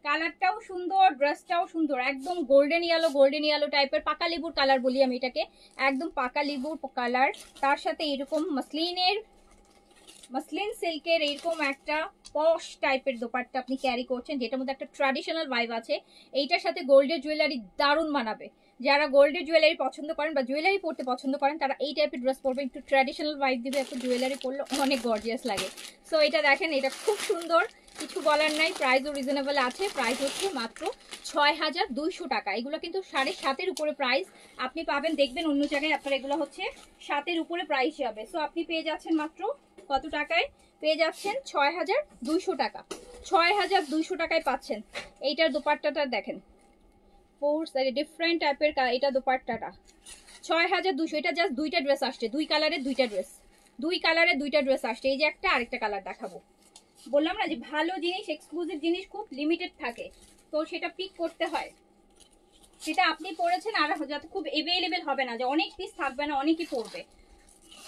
কালারটাও সুন্দর, ড্রেসটাও সুন্দর, একদম গোল্ডেন ইয়েলো টাইপের, পাকা লেবুর কালার বলি আমি এটাকে, একদম পাকা লেবুর কালার। তার সাথে এরকম মাসলিন সিল্কের এরকম একটা পশ টাইপের দোপাট্টা আপনি ক্যারি করছেন, যেটার মধ্যে একটা ট্র্যাডিশনাল ভাইব আছে। এইটার সাথে গোল্ডের জুয়েলারি দারুণ মানাবে। যারা গোল্ডের জুয়েলারি পছন্দ করেন বা জুয়েলারি পরতে পছন্দ করেন, তারা এই টাইপের ড্রেস পরবেন, একটু ট্র্যাডিশনাল ভাইব দিবে, একটু জুয়েলারি পরলে অনেক গর্জিয়াস লাগে। সো এটা দেখেন, এটা খুব সুন্দর, কিছু বলার নাই, প্রাইসও রিজনেবল আছে। প্রাইস হচ্ছে মাত্র ৬,২০০ টাকা। এগুলো কিন্তু ৭.৫-এর উপরে প্রাইস আপনি পাবেন, দেখবেন অন্য জায়গায় আপনার এগুলো হচ্ছে ৭-এর উপরে প্রাইস হবে। সো আপনি পেয়ে যাচ্ছেন মাত্র কত টাকায়? পেয়ে যাচ্ছেন ৬,২০০ টাকা। ৬,২০০ টাকায় পাচ্ছেন। এইটার দোপাট্টাটা দেখেন, ফোর সাইড ডিফারেন্ট টাইপের, এটা দোপাট্টাটা ৬,২০০। এটা জাস্ট দুইটা ড্রেস আসছে, দুই কালারের দুইটা ড্রেস, দুই কালারের দুইটা ড্রেস আসছে। এই যে একটা, আরেকটা কালার দেখাবো। বললাম না যে ভালো জিনিস, এক্সক্লুসিভ জিনিস খুব লিমিটেড থাকে, তো সেটা পিক করতে হয়। সেটা আপনি পড়েছেন আর যাতে খুব এভেলেবেল হবে না, যে অনেক পিস থাকবে না, অনেকই পড়বে।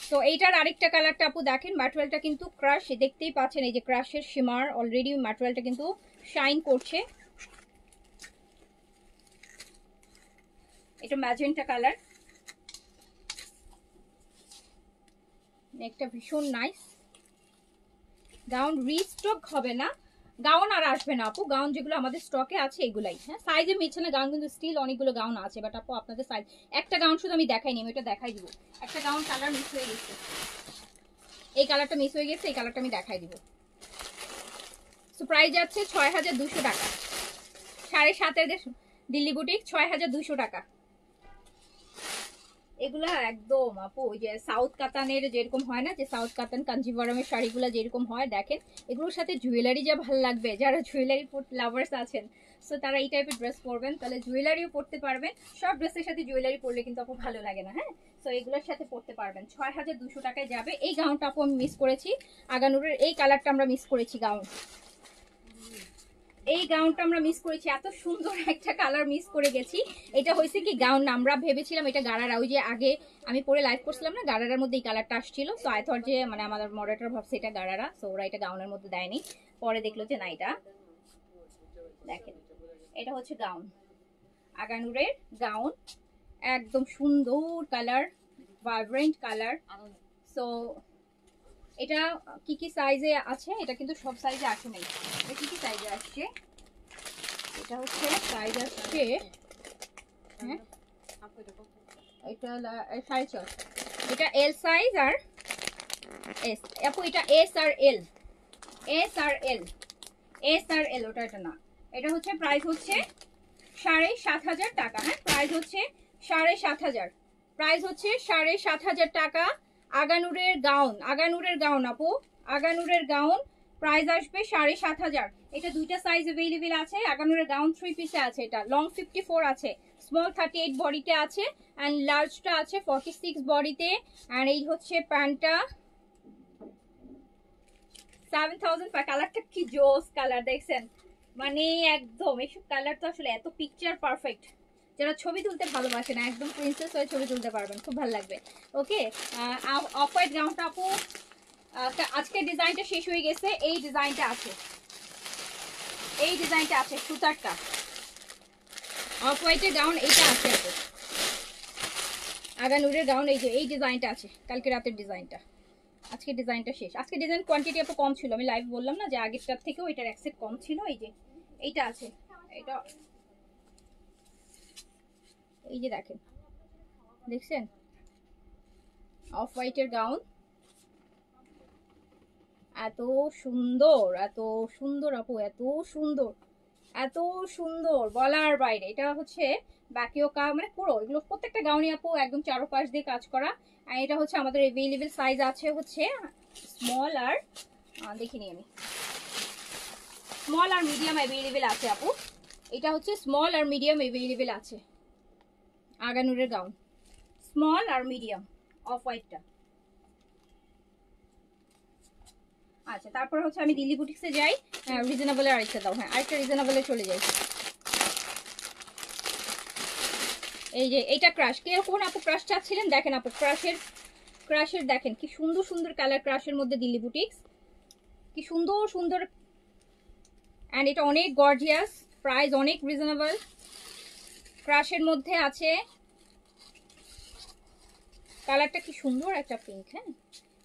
তো এইটার আরেকটা কালারটা আপু দেখেন, ম্যাটেরিয়ালটা কিন্তু ক্রাশ, দেখতেই পাচ্ছেন এই যে ক্রাশের শিমার, অলরেডি ম্যাটেরিয়ালটা কিন্তু শাইন করছে। এটা ম্যাজেন্টা কালার, একটা ভীষণ নাইস গাউন। রিস্টক হবে না, গাউন আর আসবে না আপু। গাউন যেগুলো আমাদের স্টকে আছে এগুলাই, হ্যাঁ সাইজে মিলছে না গাউন, কিন্তু স্টিল অনেকগুলো গাউন আছে। বাট আপু আপনাদের সাইজ, একটা গাউন শুধু আমি দেখাইনি, আমি এটা দেখাই দিব। একটা গাউন কালার মিস হয়ে গেছে, এই কালারটা মিস হয়ে গেছে, এই কালারটা আমি দেখাই দিব। সো প্রাইস যাচ্ছে ৬,২০০ টাকা। ৭.৫-এর দিল্লি বুটিক, ৬,২০০ টাকা। এগুলা একদম আপু ওই যে সাউথ কাতানের যেরকম হয় না, যে সাউথ কাতান কাঞ্জিভারমের শাড়িগুলো যেরকম হয়, দেখেন এগুলোর সাথে জুয়েলারি যা ভালো লাগবে। যারা জুয়েলারি লাভার্স আছেন, সো তারা এই টাইপের ড্রেস পরবেন, তাহলে জুয়েলারিও পরতে পারবেন। সব ড্রেসের সাথে জুয়েলারি পরলে কিন্তু আপু ভালো লাগে না, হ্যাঁ। সো এগুলোর সাথে পরতে পারবেন। ৬,২০০ টাকায় যাবে। এই গাউনটা আপু আমি মিস করেছি, আগানুরের এই কালারটা আমরা মিস করেছি গাউন। এই গাউনটা আমরা মিস করেছি, এত সুন্দর একটা কালার মিস করে গেছি। এটা হয়েছে কি গাউন না, আমরা ভেবেছিলাম এটা গারারা, ওই যে আগে আমি পরে লাইভ করছিলাম না, গারারার মধ্যে এই কালারটা আসছিল। তো আই থট যে মানে আমাদের মডারেটর ভাবছে এটা গারারা, সো ওরা এটা গাউনের মধ্যে দেয়নি। পরে দেখলো যে না, এটা দেখেন, এটা হচ্ছে গাউন, আগানুরের গাউন, একদম সুন্দর কালার, ভাইব্রেন্ট কালার। সো এটা কি কি সাইজে আছে? এটা কিন্তু সব সাইজে আসে নাই। এটা কি কি সাইজে আসছে? এটা হচ্ছে সাইজ আসছে, হ্যাঁ এটা 4.5। এটা এল সাইজ আর এস। আপু এটা এস আর এল, এস আর এল, এস আর এল, ওটা এটা না। এটা হচ্ছে প্রাইস হচ্ছে 7,500 টাকা, হ্যাঁ প্রাইস হচ্ছে 7,500, প্রাইস হচ্ছে 7,500 টাকা। আগানুরের গাউন, আগানুরের গাউন আপু, আগানুরের গাউন প্রাইস আসবে 7,500। এটা দুইটা সাইজ अवेलेबल আছে। আগানুরের গাউন 3 পিসে আছে, এটা লং 54 আছে, স্মল 38 বডিতে আছে, এন্ড লার্জটা আছে 46 বডিতে। এন্ড এই হচ্ছে প্যান্টটা 7,000। কালারটা কি জোস কালার দেখছেন, মানে একদম এইসব কালার তো আসলে এত পিকচার পারফেক্ট। যারা ছবি তুলতে ভালোবাসে না, একদম প্রিন্সেস হয়ে ছবি তুলতে পারবেন, খুব ভালো লাগবে। ওকে, অফ হোয়াইট গাউনটা আপু আজকে ডিজাইনটা শেষ হয়ে গেছে। এই ডিজাইনটা আছে, এই ডিজাইনটা আছে, সুতারটা অফ হোয়াইটের গাউন এইটা আছে আপু। আগানুরের গাউন এই যে এই ডিজাইনটা আছে, কালকে রাতের ডিজাইনটা। আজকে ডিজাইনটা শেষ। আজকে ডিজাইন কোয়ান্টিটি আপু কম ছিল, আমি লাইভ বললাম না যে আগেরটার থেকেও এটার অ্যাক্সেপ্ট কম ছিল। এই যে এইটা আছে, এটা এই যে দেখেন, দেখছেন অফ হোয়াইটের গাউন, এত সুন্দর, এত সুন্দর আপু, এত সুন্দর, এত সুন্দর বলার বাইরে। এটা হচ্ছে ব্যাকিও মানে পুরো এগুলো প্রত্যেকটা গাউনই আপু একদম চারপাশ দিয়ে কাজ করা। আর এটা হচ্ছে আমাদের अवेलेबल সাইজ আছে হচ্ছে স্মল আর দেখিনি আমি, স্মল আর মিডিয়াম अवेलेबल আছে আপু। এটা হচ্ছে স্মল আর মিডিয়াম अवेलेबल আছে। আগানুরের গাউন স্মল আর মিডিয়াম, অফ হোয়াইটটা। আচ্ছা, তারপর হচ্ছে আমি দিল্লি বুটিক্সে যাই, রিজনেবলে আরেকটা দাও, হ্যাঁ আরেকটা রিজনেবলে চলে যাই। এই যে এইটা ক্রাশ, কে কোন আপু ক্রাশ চাচ্ছিলেন? দেখেন আপু ক্রাশের, ক্রাশের দেখেন কি সুন্দর সুন্দর কালার, ক্রাশের মধ্যে দিল্লি বুটিক্স, কি সুন্দর সুন্দর। অ্যান্ড এটা অনেক গর্জিয়াস, প্রাইস অনেক রিজনেবল। ক্রাশের মধ্যে আছে কালারটা কি সুন্দর একটা পিঙ্ক, হ্যাঁ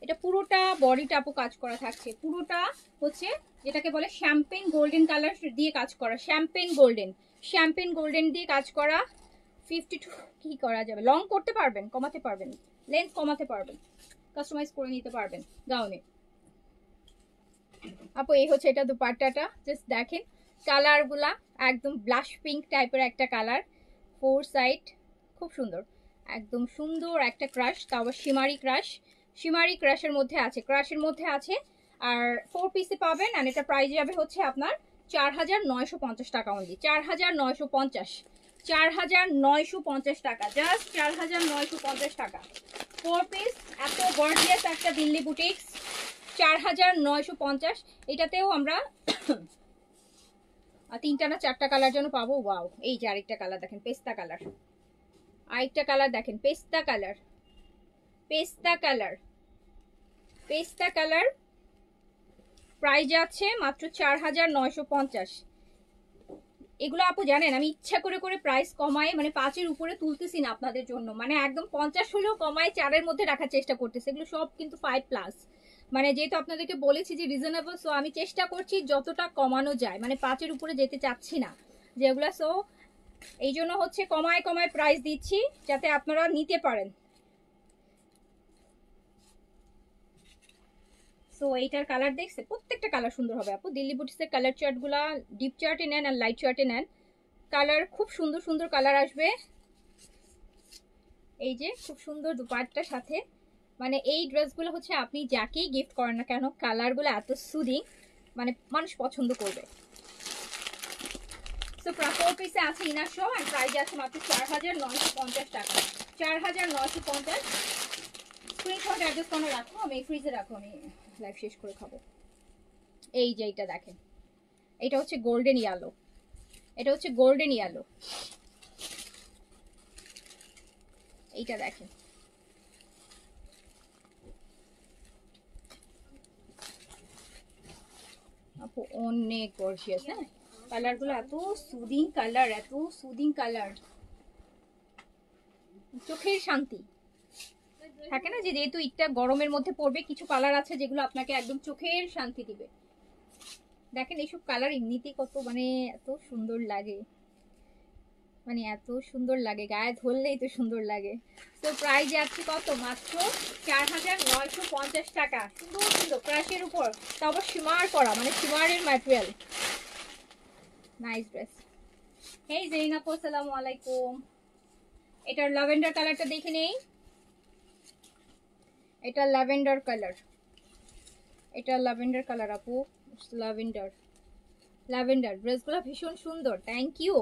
এটা পুরোটা বডিটা আপু কাজ করা থাকছে, পুরোটা হচ্ছে যেটাকে বলে শ্যাম্পেন গোল্ডেন কালার দিয়ে কাজ করা, শ্যাম্পেন গোল্ডেন, শ্যাম্পেন গোল্ডেন দিয়ে কাজ করা। 52 কি করা যাবে, লং করতে পারবেন, কমাতে পারবেন, লেন্থ কমাতে পারবেন, কাস্টমাইজ করে নিতে পারবেন গাউনে। আপু এই হচ্ছে এটা দুপাট্টাটা, জাস্ট দেখেন কালারগুলা একদম ব্লাশ পিঙ্ক টাইপের একটা কালার, 4 সাইড, খুব সুন্দর, একদম সুন্দর একটা ক্রাশ, তাও আবার শিমারি ক্রাশ, শিমারি ক্রাশের মধ্যে আছে, ক্রাশের মধ্যে আছে। আর 4 পিসে পাবেন, আর এটা প্রাইস যাবে হচ্ছে আপনার 4950 টাকা অনলি, 4950, 4950 টাকা, জাস্ট 4950 টাকা 4 পিস। এত গর্জিয়াস একটা দিল্লি বুটিক্স, 4950। এটাতেও আমরা 3টা না 4টা কালার যেন পাবো। ওয়াও, এই যে আরেকটা কালার দেখেন, পেস্তা কালার, আরেকটা কালার দেখেন, পেস্তা কালার, পেস্তা কালার, পেস্তা কালার। প্রাইস যাচ্ছে মাত্র 4950। এগুলো আপু জানেন আমি ইচ্ছা করে করে প্রাইস কমাই, মানে 5-এর উপরে তুলতেছি না আপনাদের জন্য, মানে একদম 50 হলেও কমাই, 4-এর মধ্যে রাখার চেষ্টা করতেছি। এগুলো সব কিন্তু 5+, মানে যেহেতু আপনাদেরকে বলেছি যে রিজনেবল, সো আমি চেষ্টা করছি যতটা কমানো যায়, মানে 5-এর উপরে যেতে চাচ্ছি না যেগুলা। সো এই জন্য হচ্ছে কমায় কমায় প্রাইস দিচ্ছি যাতে আপনারা নিতে পারেন। সো এইটার কালার দেখছে, প্রত্যেকটা কালার সুন্দর হবে আপু। দিল্লি বুটিক্সের কালার চার্টগুলা ডিপ চার্টে নেন আর লাইট চার্টে নেন, কালার খুব সুন্দর সুন্দর কালার আসবে। এই যে খুব সুন্দর দুপাট্টার সাথে, মানে এই ড্রেসগুলো হচ্ছে আপনি যাকেই গিফট করেন না কেন, কালারগুলো এত সুদিং, মানে মানুষ পছন্দ করবে। সো 4 পিসে আছে ইনার শো, আর প্রাইস আছে মাত্র 4950 টাকা, 4950। স্ক্রিনশট অ্যাড্রেস করে রাখো, আমি ফ্রিজে রাখো, আমি লাইভ শেষ করে খাবো। এই যে এটা দেখেন, এটা হচ্ছে গোল্ডেন ইয়েলো, এটা হচ্ছে গোল্ডেন ইয়েলো, এইটা দেখেন, আপু অনেক গর্জিয়াস। হ্যাঁ, কালারগুলো এত সুদিং কালার, এত সুদিং কালার, চোখের শান্তি থাকে না যে, যেহেতু এটা গরমের মধ্যে পড়বে, কিছু কালার আছে যেগুলো আপনাকে একদম চোখের শান্তি দিবে। দেখেন এইসব কালার এমনিতেই কত মানে এত সুন্দর লাগে, মানে এত সুন্দর লাগে, গায়ে ধরলেই তো সুন্দর লাগে। তো প্রাইস যাচ্ছে কত, মাত্র 4950 টাকা। সুন্দর সুন্দর ক্রাশের উপর, তারপর শিমার করা, মানে শিমারের ম্যাটেরিয়াল, নাইস ড্রেস। হেই জেরিনা আপু, আসসালামু আলাইকুম। এটার ল্যাভেন্ডার কালারটা দেখে নেই, এটা ল্যাভেন্ডার কালার, এটা ল্যাভেন্ডার কালার আপু, ল্যাভেন্ডার, ল্যাভেন্ডার। ড্রেসগুলো ভীষণ সুন্দর, থ্যাংক ইউ।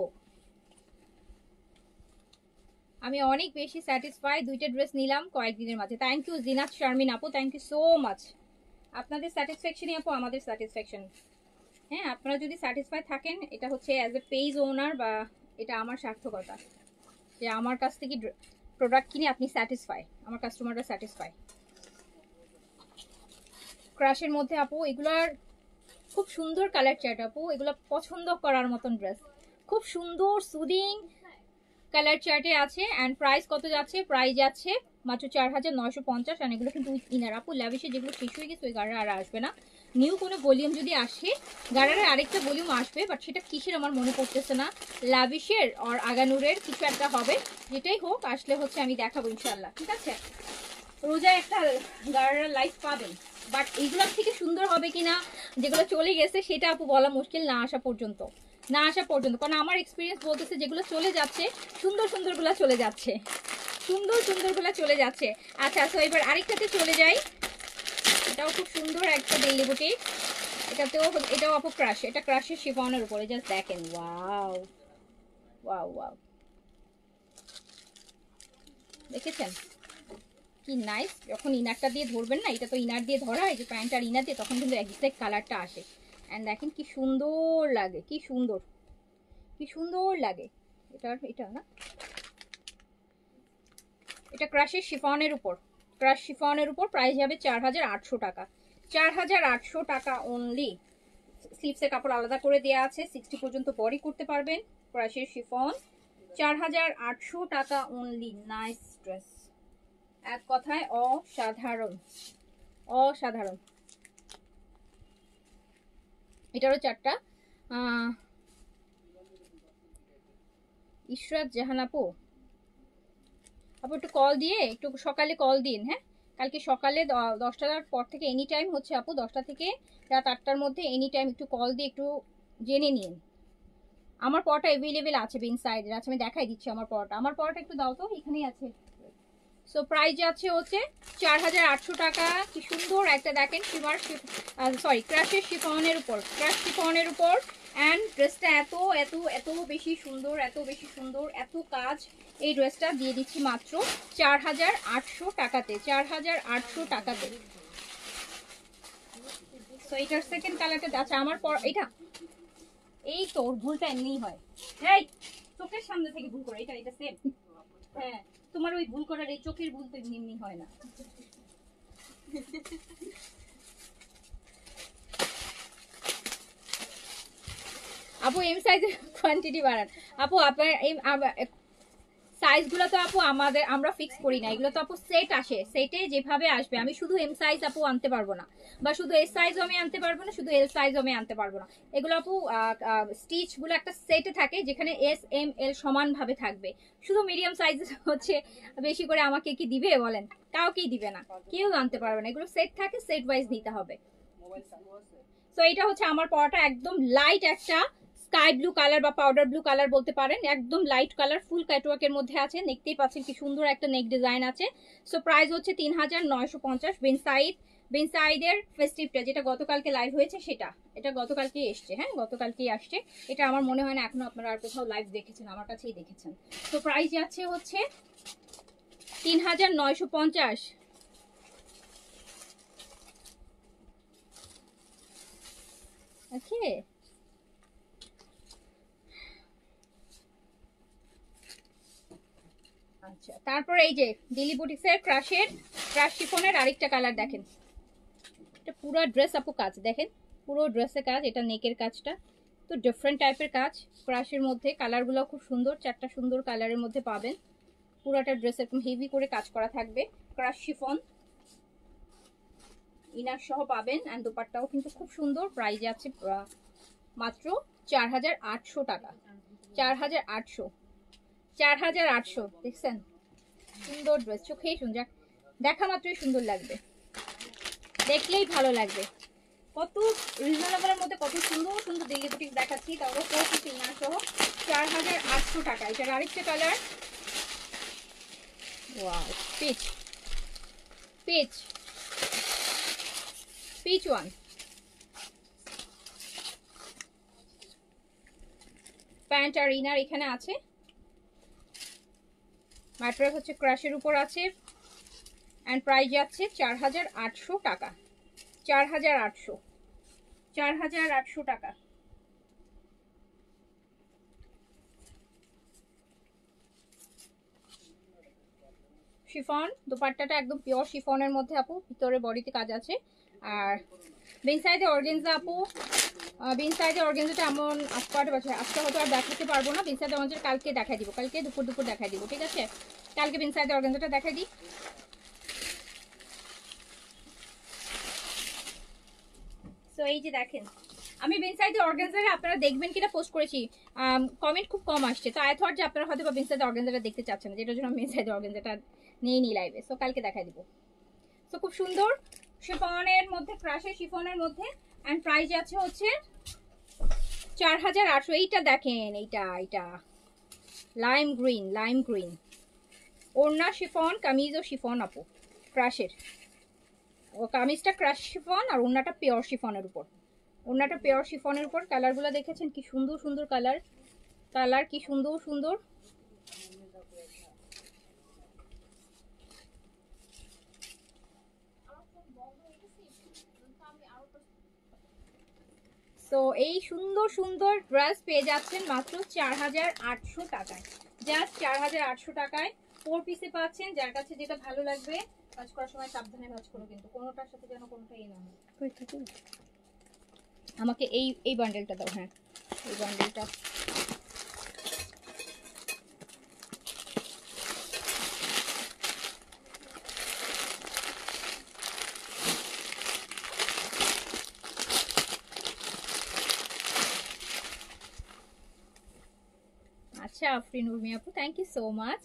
আমি অনেক বেশি স্যাটিসফাই, 2টা ড্রেস নিলাম কয়েকদিনের মাঝে। থ্যাংক ইউ জিনাত শারমিন আপু, থ্যাংক ইউ সো মাচ। আপনাদের স্যাটিসফ্যাকশনই আপু আমাদের স্যাটিসফ্যাকশন। হ্যাঁ, আপনারা যদি স্যাটিসফাই থাকেন, এটা হচ্ছে অ্যাজ এ পেজ ওনার, বা এটা আমার সার্থকতা যে আমার কাছ থেকে প্রোডাক্ট কিনে আপনি স্যাটিসফাই, আমার কাস্টমাররা স্যাটিসফাই। ক্রাশের মধ্যে আপু এগুলার খুব সুন্দর কালার চার্ট আপু, এগুলো পছন্দ করার মতন ড্রেস, খুব সুন্দর সুদিং কালার চার্টে আছে। অ্যান্ড প্রাইস কত যাচ্ছে, প্রাইস যাচ্ছে মাত্র 4950। আর এগুলো কিন্তু ইনার আপু, ল্যাভিশে যেগুলো শেষ হয়ে গেছে ওই গাড়ার আর আসবে না। নিউ কোনো ভলিউম যদি আসে, গাড়ারে আরেকটা ভলিউম আসবে, বাট সেটা কিসের আমার মনে পড়তেছে না, ল্যাভিশের আর আগানুরের কিছু একটা হবে, যেটাই হোক আসলে হচ্ছে আমি দেখাবো ইনশাল্লাহ, ঠিক আছে। রোজায় একটা গাড়ার লাইফ পাবেন, বাট এইগুলোর থেকে সুন্দর হবে কিনা, যেগুলো চলে গেছে সেটা আপু বলা মুশকিল, না আসা পর্যন্ত, না আসা পর্যন্ত। কারণ আমার এক্সপিরিয়েন্স বলতেছে যেগুলো চলে যাচ্ছে, সুন্দর সুন্দরগুলো চলে যাচ্ছে, সুন্দর সুন্দরগুলো চলে যাচ্ছে। আচ্ছা, তো এবার আরেকটাতে চলে যাই, এটাও খুব সুন্দর একটা দিল্লি বুটিক, এটাও আপু ক্রাশ, এটা ক্রাশের শিফনের উপরে, জাস্ট দেখেন, ওয়াও ওয়াও ওয়াও, দেখেছেন কি নাইস। যখন ইনারটা দিয়ে ধরবেন না, এটা তো ইনার দিয়ে ধরা, এই যে প্যান্ট আর ইনার দিয়ে, তখন কিন্তু এক্সাক্ট কালারটা আসে। অ্যান্ড দেখেন কি সুন্দর লাগে, কি সুন্দর, কি সুন্দর লাগে। এটা না, এটা ক্রাশের শিফনের উপর, ক্রাশ শিফনের উপর, প্রাইস যাবে 4800 টাকা, 4800 টাকা অনলি। স্লিভসের কাপড় আলাদা করে দেওয়া আছে, 60 পর্যন্ত বডি করতে পারবেন। ক্রাশের শিফন, 4800 টাকা অনলি। নাইস ড্রেস, এক কথায় অসাধারণ, অসাধারণ। এটারও 4টা। ইশরাত জাহান আপু, আপু একটু কল দিয়ে, একটু সকালে কল দিন, হ্যাঁ কালকে সকালে 10টার পর থেকে এনি টাইম হচ্ছে আপু, 10টা থেকে রাত 8টার মধ্যে এনি টাইম একটু কল দিয়ে একটু জেনে নিন। আমার পরোটা অ্যাভেলেবেল আছে বিন সাইজের, আছে আমি দেখাই দিচ্ছি আমার পরোটা। আমার পরোটা একটু দাও তো, এখানেই আছে। সো প্রাইস আছে হচ্ছে 4800 টাকা। কি সুন্দর একটা দেখেন শিমার, সরি ক্রাশের শিফনের উপর, ক্রাশ শিফনের উপর। অ্যান্ড ড্রেসটা এত এত এত বেশি সুন্দর, এত বেশি সুন্দর, এত কাজ। এই ড্রেসটা দিয়ে দিচ্ছি মাত্র 4800 টাকাতে, 4800 টাকাতে। সো এটার সেকেন্ড কালারটা, আচ্ছা আমার পর এটা, এই তো ওর ভুলটা এমনিই হয়, এই চোখের সামনে থেকে ভুল করে, এটা এটা সেম। হ্যাঁ, তোমার ওই ভুল করার এই চোখের ভুল তো এমনি হয় না। আপু এম সাইজের কোয়ান্টিটি বাড়ান। আপু আপনার সাইজগুলো তো আপু আমরা ফিক্স করি না, এগুলো তো আপু সেট আসে, সেটে যেভাবে আসবে। আমি শুধু এম সাইজ আপু আনতে পারবো না, বা শুধু এস সাইজও আমি আনতে পারবো না, শুধু এল সাইজও আমি আনতে পারবো না। এগুলো আপু স্টিচগুলো একটা সেটে থাকে, যেখানে এস এম এল সমানভাবে থাকবে। শুধু মিডিয়াম সাইজ হচ্ছে বেশি করে আমাকে কি দিবে বলেন? কাউকেই দিবে না, কেউ আনতে পারবে না। এগুলো সেট থাকে, সেট ওয়াইজ নিতে হবে। তো এটা হচ্ছে আমার পরাটা, একদম লাইট একটা স্কাই ব্লু কালার বা পাউডার ব্লু কালার বলতে পারেন, একদম লাইট কালার, ফুল কাটওয়ার্কের মধ্যে আছে। দেখতেই পাচ্ছেন কি সুন্দর একটা নেক ডিজাইন আছে। সো প্রাইস হচ্ছে 3950। বিন সাইডের ফেস্টিভটা যেটা গতকালকে লাইভ হয়েছে সেটা, এটা গতকালকেই এসছে, হ্যাঁ গতকালকেই আসছে। এটা আমার মনে হয় না এখনো আপনারা আর কোথাও লাইভ দেখেছেন, আমার কাছেই দেখেছেন। তো প্রাইস যাচ্ছে হচ্ছে 3950। ওকে, আচ্ছা তারপর এই যে দিল্লি বুটিক্সের ক্রাশ শিফনের আরেকটা কালার দেখেন। এটা পুরো ড্রেস আপু কাজ দেখেন, পুরো ড্রেসে কাজ, এটা নেকের কাজটা তো ডিফারেন্ট টাইপের কাজ। ক্রাশের মধ্যে কালারগুলো খুব সুন্দর, 4টা সুন্দর কালারের মধ্যে পাবেন। পুরোটা ড্রেস এরকম হেভি করে কাজ করা থাকবে, ক্রাশ শিফন ইনার সহ পাবেন। অ্যান্ড দোপাট্টাও কিন্তু খুব সুন্দর। প্রাইস আছে মাত্র 4800 টাকা, 4800, 4800। দেখছেন সুন্দর ড্রেস, চোখেই সুন্দর, দেখা মাত্রই সুন্দর লাগবে, দেখলেই ভালো লাগবে। কত রিজনেবলের মধ্যে কত সুন্দর সুন্দর দিল্লি বুটিক দেখাচ্ছি, তারপর 4 পিস ইনার সহ 4800 টাকা। এটার আরেকটা colour, wow peach, peach peach one. Pant আর ইনার এখানে আছে। ম্যাটেরিয়াল হচ্ছে ক্রাশের উপর আছে। অ্যান্ড প্রাইস যাচ্ছে 4800 টাকা, 4800, 4800 টাকা। শিফন দোপাট্টাটা একদম পিওর শিফনের মধ্যে আপু, ভিতরে বডিতে কাজ আছে। আর বিন সাইডে অর্গেনজা আপু, বিন সাইডে অর্গেনজাটা এমন আজকে হয়তো আর দেখাতে পারবো না। বিন সাইডে অর্গেনজা কালকে দেখাই দিব, কালকে দুপুর দুপুর দেখাই দিব, ঠিক আছে? কালকে বিন সাইডে অর্গেনজাটা দেখাই দিই। সো এই যে দেখেন, আমি বিন সাইডে অর্গানজারে আপনারা দেখবেন কিনা পোস্ট করেছি, কমেন্ট খুব কম আসছে। তো আই থট যে আপনারা হয়তো বা বিন সাইডে অর্গানজাটা দেখতে চাচ্ছেন, যেটার জন্য আমি বিন সাইডে অর্গানজাটা নিয়ে নিই লাইভে। সো কালকে দেখাই দিব। সো খুব সুন্দর শিফনের মধ্যে, ক্রাশের শিফনের মধ্যে। অ্যান্ড প্রাইস আছে হচ্ছে 4800। এইটা দেখেন, এইটা লাইম গ্রিন, লাইম গ্রিন, ওড়না শিফন, কামিজও শিফন আপু ক্রাশের। ও কামিজটা ক্রাশ শিফন আর ওড়নাটা পিওর শিফনের উপর, ওড়নাটা পিওর শিফনের উপর। কালারগুলো দেখেছেন কি সুন্দর সুন্দর কালার, কালার কি সুন্দর সুন্দর। তো এই সুন্দর সুন্দর ড্রেস পেয়ে যাচ্ছেন মাত্র 4800 টাকায়, জাস্ট 4800 টাকায় 4 পিসে পাচ্ছেন। যার কাছে যেটা ভালো লাগবে, কাজ করার সময় সাবধানে কাজ করো কিন্তু কোনোটার সাথে যেন কোনোটা না হয়। আমাকে এই এই বান্ডেলটা দাও, হ্যাঁ এই বান্ডেলটা। আচ্ছা আফরিন উর্মি আপু, থ্যাংক ইউ সো মাচ।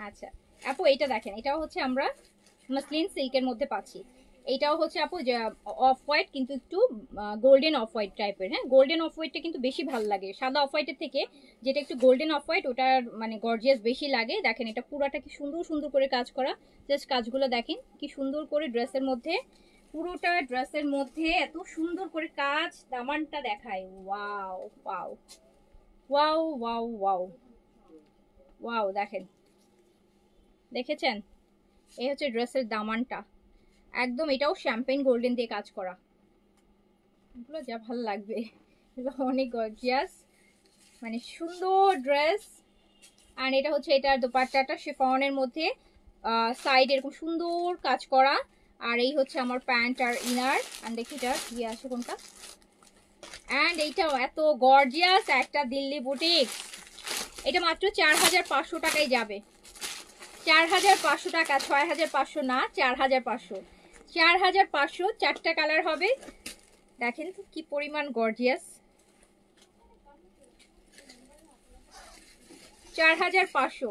আচ্ছা আপু এইটা দেখেন, এটাও হচ্ছে আমরা মাসলিন সিল্কের মধ্যে পাচ্ছি। এইটাও হচ্ছে আপু যে অফ হোয়াইট, কিন্তু একটু গোল্ডেন অফ হোয়াইট টাইপের। হ্যাঁ, গোল্ডেন অফ হোয়াইটটা কিন্তু বেশি ভালো লাগে সাদা অফ হোয়াইটের থেকে, যেটা একটু গোল্ডেন অফ হোয়াইট ওটার মানে গর্জিয়াস বেশি লাগে। দেখেন এটা পুরাটা কি সুন্দর সুন্দর করে কাজ করা, জাস্ট কাজগুলো দেখেন কি সুন্দর করে ড্রেসের মধ্যে, পুরোটা ড্রেসের মধ্যে এত সুন্দর করে কাজ, দামানটা দেখায়। Wow wow wow wow wow wow, দেখেন দেখেছেন, এই হচ্ছে ড্রেসের দামানটা একদম, এটাও শ্যাম্পেন গোল্ডেন দিয়ে কাজ করা। এগুলো যা ভালো লাগবে, এগুলো অনেক গর্জিয়াস, মানে সুন্দর ড্রেস। আর এটা হচ্ছে এটার দোপাট্টাটা শিফনের মধ্যে সাইড এরকম সুন্দর কাজ করা। আর এই হচ্ছে আমার প্যান্ট আর ইনার। আর দেখি এটা কি আছে কোনটা, অ্যান্ড এইটাও এত গর্জিয়াস একটা দিল্লি বুটিক। এটা মাত্র 4500 টাকায় যাবে, 4500 টাকা, 6500 না, 4500, 4500। 4টা কালার হবে, দেখেন তো কি পরিমাণ গর্জিয়াস। 4500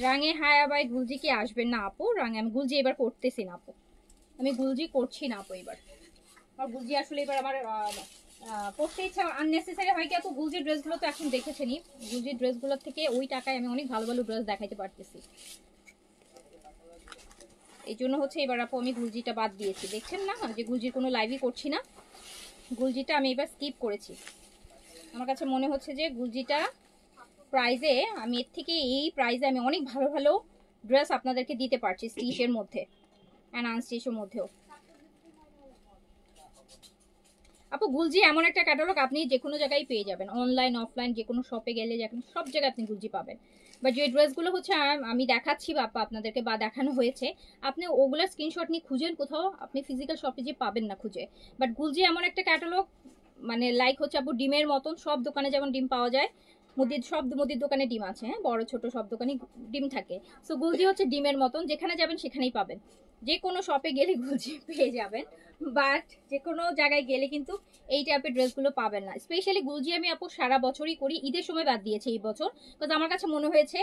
রাঙে হায়া বাই গুলজি কি আসবেন না আপু? রাঙে আমি গুলজি এবার করতেছি না আপু, আমি গুলজি করছি না আপু এবার। আমার গুলজি আসলে এবার আমার পড়তে ইচ্ছা আননেসেসারি হয় কি আপু, গুলজির ড্রেসগুলো তো এখন দেখেছেনই, গুলজির ড্রেসগুলোর থেকে ওই টাকায় আমি অনেক ভালো ভালো ড্রেস দেখাইতে পারতেছি। এই জন্য হচ্ছে এবার আপু আমি গুলজিটা বাদ দিয়েছি, দেখছেন না যে গুলজির কোনো লাইভই করছি না, গুলজিটা আমি এবার স্কিপ করেছি। আমার কাছে মনে হচ্ছে যে গুলজিটা প্রাইজে আমি এর থেকে এই প্রাইজে আমি অনেক ভালো ভালো ড্রেস আপনাদেরকে দিতে পারছি, স্টিচের মধ্যে অ্যান্ড আনস্টিচের মধ্যেও। আপু গুলজি এমন একটা ক্যাটালগ আপনি যে কোনো জায়গায় পেয়ে যাবেন, অনলাইন অফলাইন যে কোনো শপে গেলে সব জায়গায় আপনি গুলজি পাবেন। বা যে ড্রেসগুলো হচ্ছে আমি দেখাচ্ছি বা আপনাদেরকে বা দেখানো হয়েছে, আপনি ওগুলো স্ক্রিনশট নিয়ে খুঁজেন কোথাও, আপনি ফিজিক্যাল শপে যে পাবেন না খুঁজে। বাট গুলজি এমন একটা ক্যাটালগ, মানে লাইক হচ্ছে আপু ডিমের মতন, সব দোকানে যেমন ডিম পাওয়া যায়, সব মুদির দোকানে ডিম আছে, হ্যাঁ বড় ছোট সব দোকানে ডিম থাকে। সো গুলজি হচ্ছে ডিমের মতন, যেখানে যাবেন সেখানেই পাবেন, যে কোনো শপে গেলে গুলজি পেয়ে যাবেন। বাট যে কোনো জায়গায় গেলে কিন্তু এই টাইপের ড্রেসগুলো পাবেন না। স্পেশালি গুলজি আমি আপু সারা বছরই করি, ঈদের সময় বাদ দিয়েছি এই বছর, বিকজ আমার কাছে মনে হয়েছে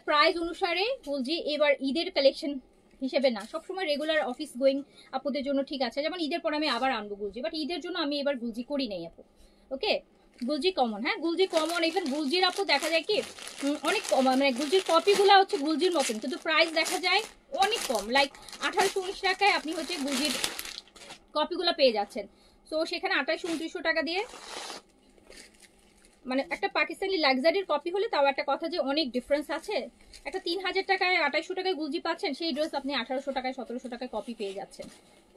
প্রাইস অনুসারে গুলজি এবার ঈদের কালেকশন হিসেবে না, সবসময় রেগুলার অফিস গোয়িং আপুদের জন্য ঠিক আছে, যেমন ঈদের পর আমি আবার আনবো গুলজি, বাট ঈদের জন্য আমি এবার গুলজি করি নাই আপু। ওকে, গুলজি কমন, হ্যাঁ গুলজি কমন। ইভেন গুলজির আপু দেখা যায় কি অনেক কম, মানে গুলজির কপিগুলো হচ্ছে গুলজির মতন, কিন্তু প্রাইস দেখা যায় অনেক কম, লাইক 1819 টাকায় আপনি হচ্ছে গুলজির কপিগুলো পেয়ে যাচ্ছেন। সো সেখানে 2800-2900 টাকা দিয়ে, মানে একটা পাকিস্তানি লাক্সারির কপি হলে তাও একটা কথা যে অনেক ডিফারেন্স আছে। একটা 3000 টাকায় 2800 টাকায় গুলজি পাচ্ছেন, সেই ড্রেস আপনি 1800 টাকায় 1700 টাকায় কপি পেয়ে যাচ্ছেন।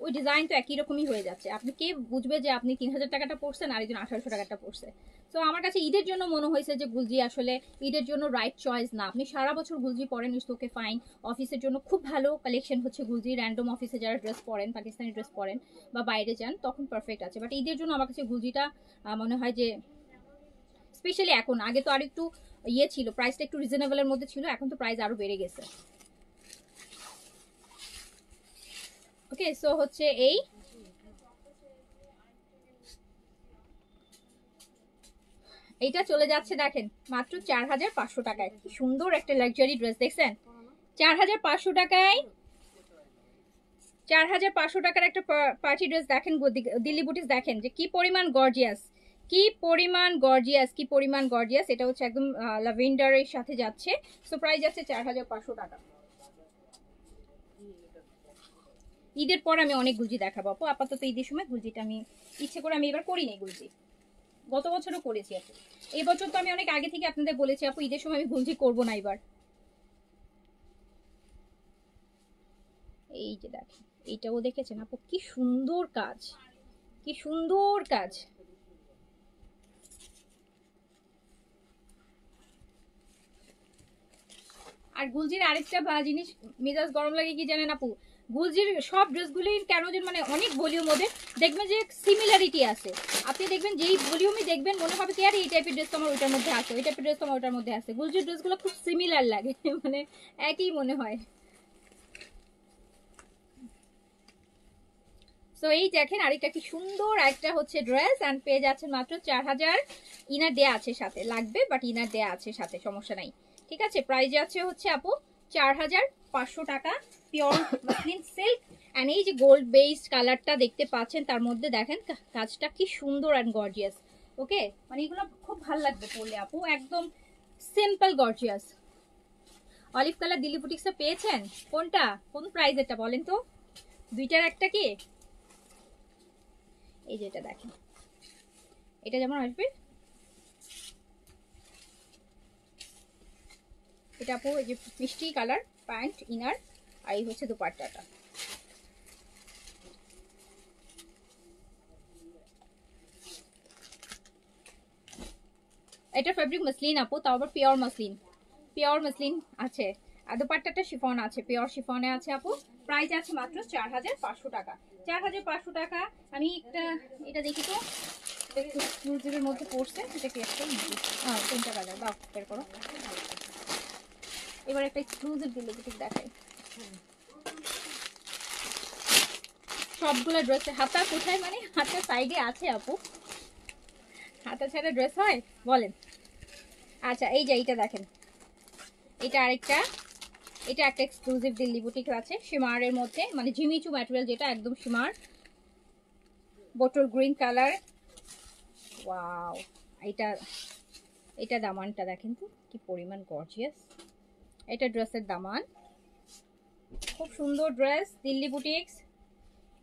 ওই ডিজাইন তো একই রকমই হয়ে যাচ্ছে, আপনি কে বুঝবে যে আপনি 3000 টাকাটা পড়ছেন আর একজন 1800 টাকাটা পড়ছে। তো আমার কাছে ঈদের জন্য মনে হয়েছে যে গুলজি আসলে ঈদের জন্য রাইট চয়েস না। আপনি সারা বছর গুলজি পরেন, ইটস ওকে ফাইন, অফিসের জন্য খুব ভালো কালেকশন হচ্ছে গুলজি, র্যান্ডম অফিসে যারা ড্রেস পরেন, পাকিস্তানি ড্রেস পরেন বা বাইরে যান তখন পারফেক্ট আছে। বাট ঈদের জন্য আমার কাছে গুলজিটা মনে হয় যে স্পেশালি এখন, আগে তো আর একটু ইয়ে ছিল, প্রাইসটা একটু রিজনেবলের মধ্যে ছিল, এখন তো প্রাইস আরো বেড়ে গেছে। ওকে, সো হচ্ছে এই এইটা চলে যাচ্ছে দেখেন মাত্র 4500 টাকায়। কি সুন্দর একটা লাক্সারি ড্রেস দেখছেন, 4500 টাকায়, 4500 টাকার একটা পার্টি ড্রেস দেখেন, দিল্লি বুটিক দেখেন যে কি পরিমাণ গর্জিয়াস, কি পরিমাণ গর্জিয়াস, কি পরিমাণ গর্জিয়াস। এটা হচ্ছে একদম ল্যাভেন্ডারের সাথে যাচ্ছে। সো প্রাইস যাচ্ছে 4500 টাকা। ঈদের পর আমি অনেক গুলজি দেখাবো আপু, আপাতত ঈদের সময় গুলজিটা আমি ইচ্ছে করে আমি এবার করি নাই গুলজি, গত বছরও করেছি আপু, এই বছর তো আমি অনেক আগে থেকে আপনাদের বলেছি আপু ঈদের সময় আমি গুলজি করবো না এবার। এই যে দেখেন, এইটাও দেখেছেন আপু কি সুন্দর কাজ, কি সুন্দর কাজ। আর গুলজির আরেকটা জিনিস মেজাজ গরম লাগে কি জানেন আপু, গুলজির সব ড্রেসগুলি কেন যেন মানে অনেক ভলিউম, ওদের দেখবেন যে সিমিলারিটি আছে। আপনি দেখবেন যেই ভলিউমই দেখবেন মনে হবে কি আর এই টাইপের ড্রেস তো আমার ওইটার মধ্যে আছে, ওই টাইপের ড্রেস তো আমার ওইটার মধ্যে আছে। গুলজির ড্রেসগুলো খুব সিমিলার লাগে, মানে একই মনে হয়। সো এই দেখেন আরেকটা কি সুন্দর একটা হচ্ছে ড্রেস, এন্ড পেয়ে যাচ্ছেন মাত্র 4000। ইনার দেয়া আছে সাথে, লাগবে বাট ইনার দেয়া আছে সাথে, সমস্যা নাই। ঠিক আছে, প্রাইস যাচ্ছে হচ্ছে আপু 4500 টাকা, পিওর মাসলিন সিল্ক। এন্ড এই যে গোল্ড বেসড কালারটা দেখতে পাচ্ছেন, তার মধ্যে দেখেন কাজটা কি সুন্দর এন্ড গর্জিয়াস। ওকে, মানে এগুলো খুব ভালো লাগবে পরলে আপু, একদম simple gorgeous. Olive colour Delhi বুটিক্সে পেয়েছেন কোনটা, কোন প্রাইসেরটা বলেন তো? দুইটার একটা কি? এই যে এটা দেখেন, এটা যেমন আসবে, এটা আপু এই যে মিষ্টি কালার প্যান্ট ইনার, আর এই হচ্ছে দুপাট্টাটা। এটা ফেব্রিক মসলিন আপু, তাও আবার পিওর মসলিন, পিওর মসলিন আছে। আর দুপাট্টাটা শিফন আছে, পিওর শিফনে আছে আপু। প্রাইস আছে মাত্র 4500 টাকা, 4500 টাকা। আমি একটা এটা দেখি তো, এক্সক্লুসিভের মধ্যে পড়ছে, এটা কি একটা কোনটা কালার, দাও বের করো। এবার একটা এক্সক্লুসিভ দিলে ঠিক দেখাই। সবগুলো ড্রেসে হাতা কোথায়, মানে হাতা সাইডে আছে আপু, হাতা ছাড়া ড্রেস হয় বলেন? আচ্ছা এই যে এইটা দেখেন, এটা আরেকটা, এটা একটা এক্সক্লুসিভ দিল্লি বুটিক আছে শিমারের মধ্যে, মানে জিমিচু ম্যাটেরিয়াল, যেটা একদম shimmer, bottle green colour. Wow, এটা এটা দামানটা দেখেন তো কি পরিমাণ গর্জিয়াস। এটা ড্রেসের দামান, খুব সুন্দর ড্রেস, দিল্লি বুটিক্স।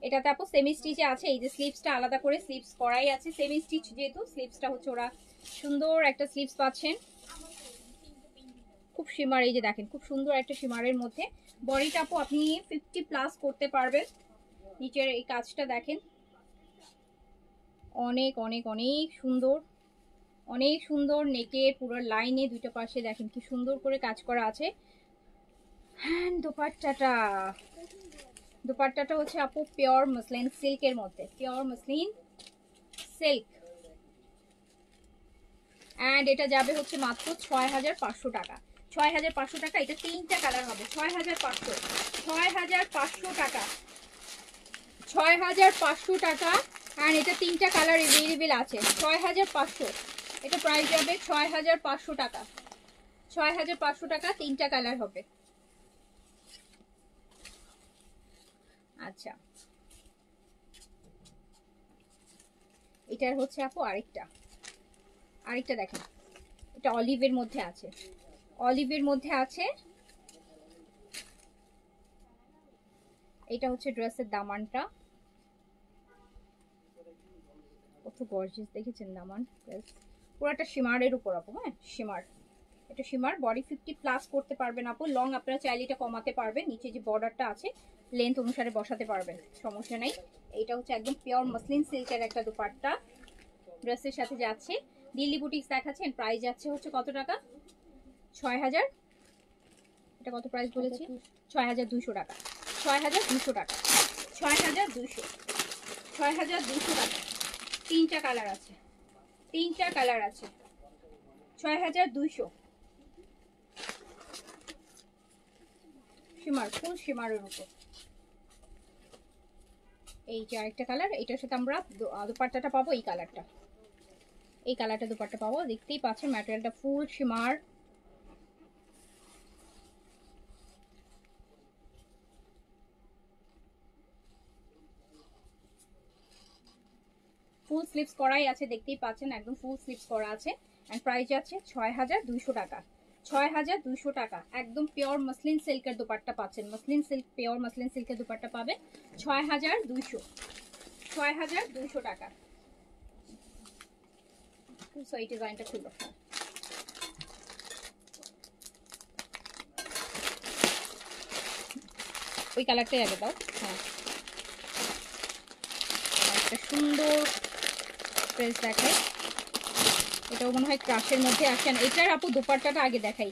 এটাতে আপু সেমি স্টিচে আছে, এই যে স্লিভসটা আলাদা করে স্লিভস করাই আছে, সেমি স্টিচ যেহেতু স্লিভসটা হচ্ছে ওরা সুন্দর একটা স্লিভস পাচ্ছেন, খুব শিমার। এই যে দেখেন খুব সুন্দর একটা শিমারের মধ্যে, বডিটা আপু আপনি 50+ করতে পারবেন। নিচের এই কাজটা দেখেন, অনেক অনেক অনেক সুন্দর, অনেক সুন্দর। নেকে পুরো লাইনে দুটো পাশে দেখেন কি সুন্দর করে কাজ করা আছে। হ্যাঁ, দোপাট্টাটা, দোপাট্টাটা হচ্ছে আপু পিওর মসলিন সিল্কের মধ্যে, পিওর মসলিন সিল্ক। অ্যান্ড এটা যাবে হচ্ছে মাত্র 6500 টাকা, 6500 টাকা। এটা 3টা কালার হবে, 6500, 6500 টাকা, 6500 টাকা। অ্যান্ড এটা 3টা কালার অ্যাভেলেবেল আছে, 6500। এটা প্রাইস যাবে 6500 টাকা, 6500 টাকা, 3টা কালার হবে। আচ্ছা, এটার হচ্ছে আপু আরেকটা, আরেকটা দেখেন, এটা অলিভের মধ্যে আছে, অলিভের মধ্যে আছে। এটা হচ্ছে ড্রেসের দামানটা, কত গর্জিয়াস দেখেছেন দামান। পুরোটা শিমারের উপর আপু, হ্যাঁ শিমার, এটা শিমার। বডি 50+ করতে পারবেন আপু, লং আপনারা চাইলে এটা কমাতে পারবেন, নিচে যে বর্ডারটা আছে লেন্থ অনুসারে বসাতে পারবেন, সমস্যা নেই। এইটা হচ্ছে একদম পিওর মসলিন সিল্কের একটা দুপাট্টা, ড্রেসের সাথে যাচ্ছে। দিল্লি বুটিক্স দেখাচ্ছেন, প্রাইস যাচ্ছে হচ্ছে কত টাকা, 6000। এটা কত প্রাইস বলেছি, 6200 টাকা, 6200 টাকা, 6200, 6200 টাকা। 3টা কালার আছে, 3টা কালার আছে, 6200। শিমার, ফুল শিমারের উপর। এই যে আরেকটা কালার, এটার সাথে আমরা দুপাট্টাটা পাবো, এই কালারটা, এই কালারটা দুপাট্টা পাবো। দেখতেই পাচ্ছেন ম্যাটেরিয়ালটা ফুল শিমার, ফুল স্লিভস করাই আছে, দেখতেই পাচ্ছেন একদম ফুল স্লিভস করা আছে। এন্ড প্রাইস আছে 6200 টাকা, 6200 টাকা। একদম পিওর মসলিন সিল্কের দুপাট্টা পাচ্ছেন, মসলিন সিল্ক, পিওর মসলিন সিল্কের দুপাট্টা পাবেন 6200, 6200 টাকা। সো এই ডিজাইনটা খুলো, ওই কালারটাই আগে দাও। হ্যাঁ, একটা সুন্দর ড্রেস দেখাই, এটাও মনে হয় ক্রাশের মধ্যে আসেন। এটার আপু দুপাট্টাটা আগে দেখাই,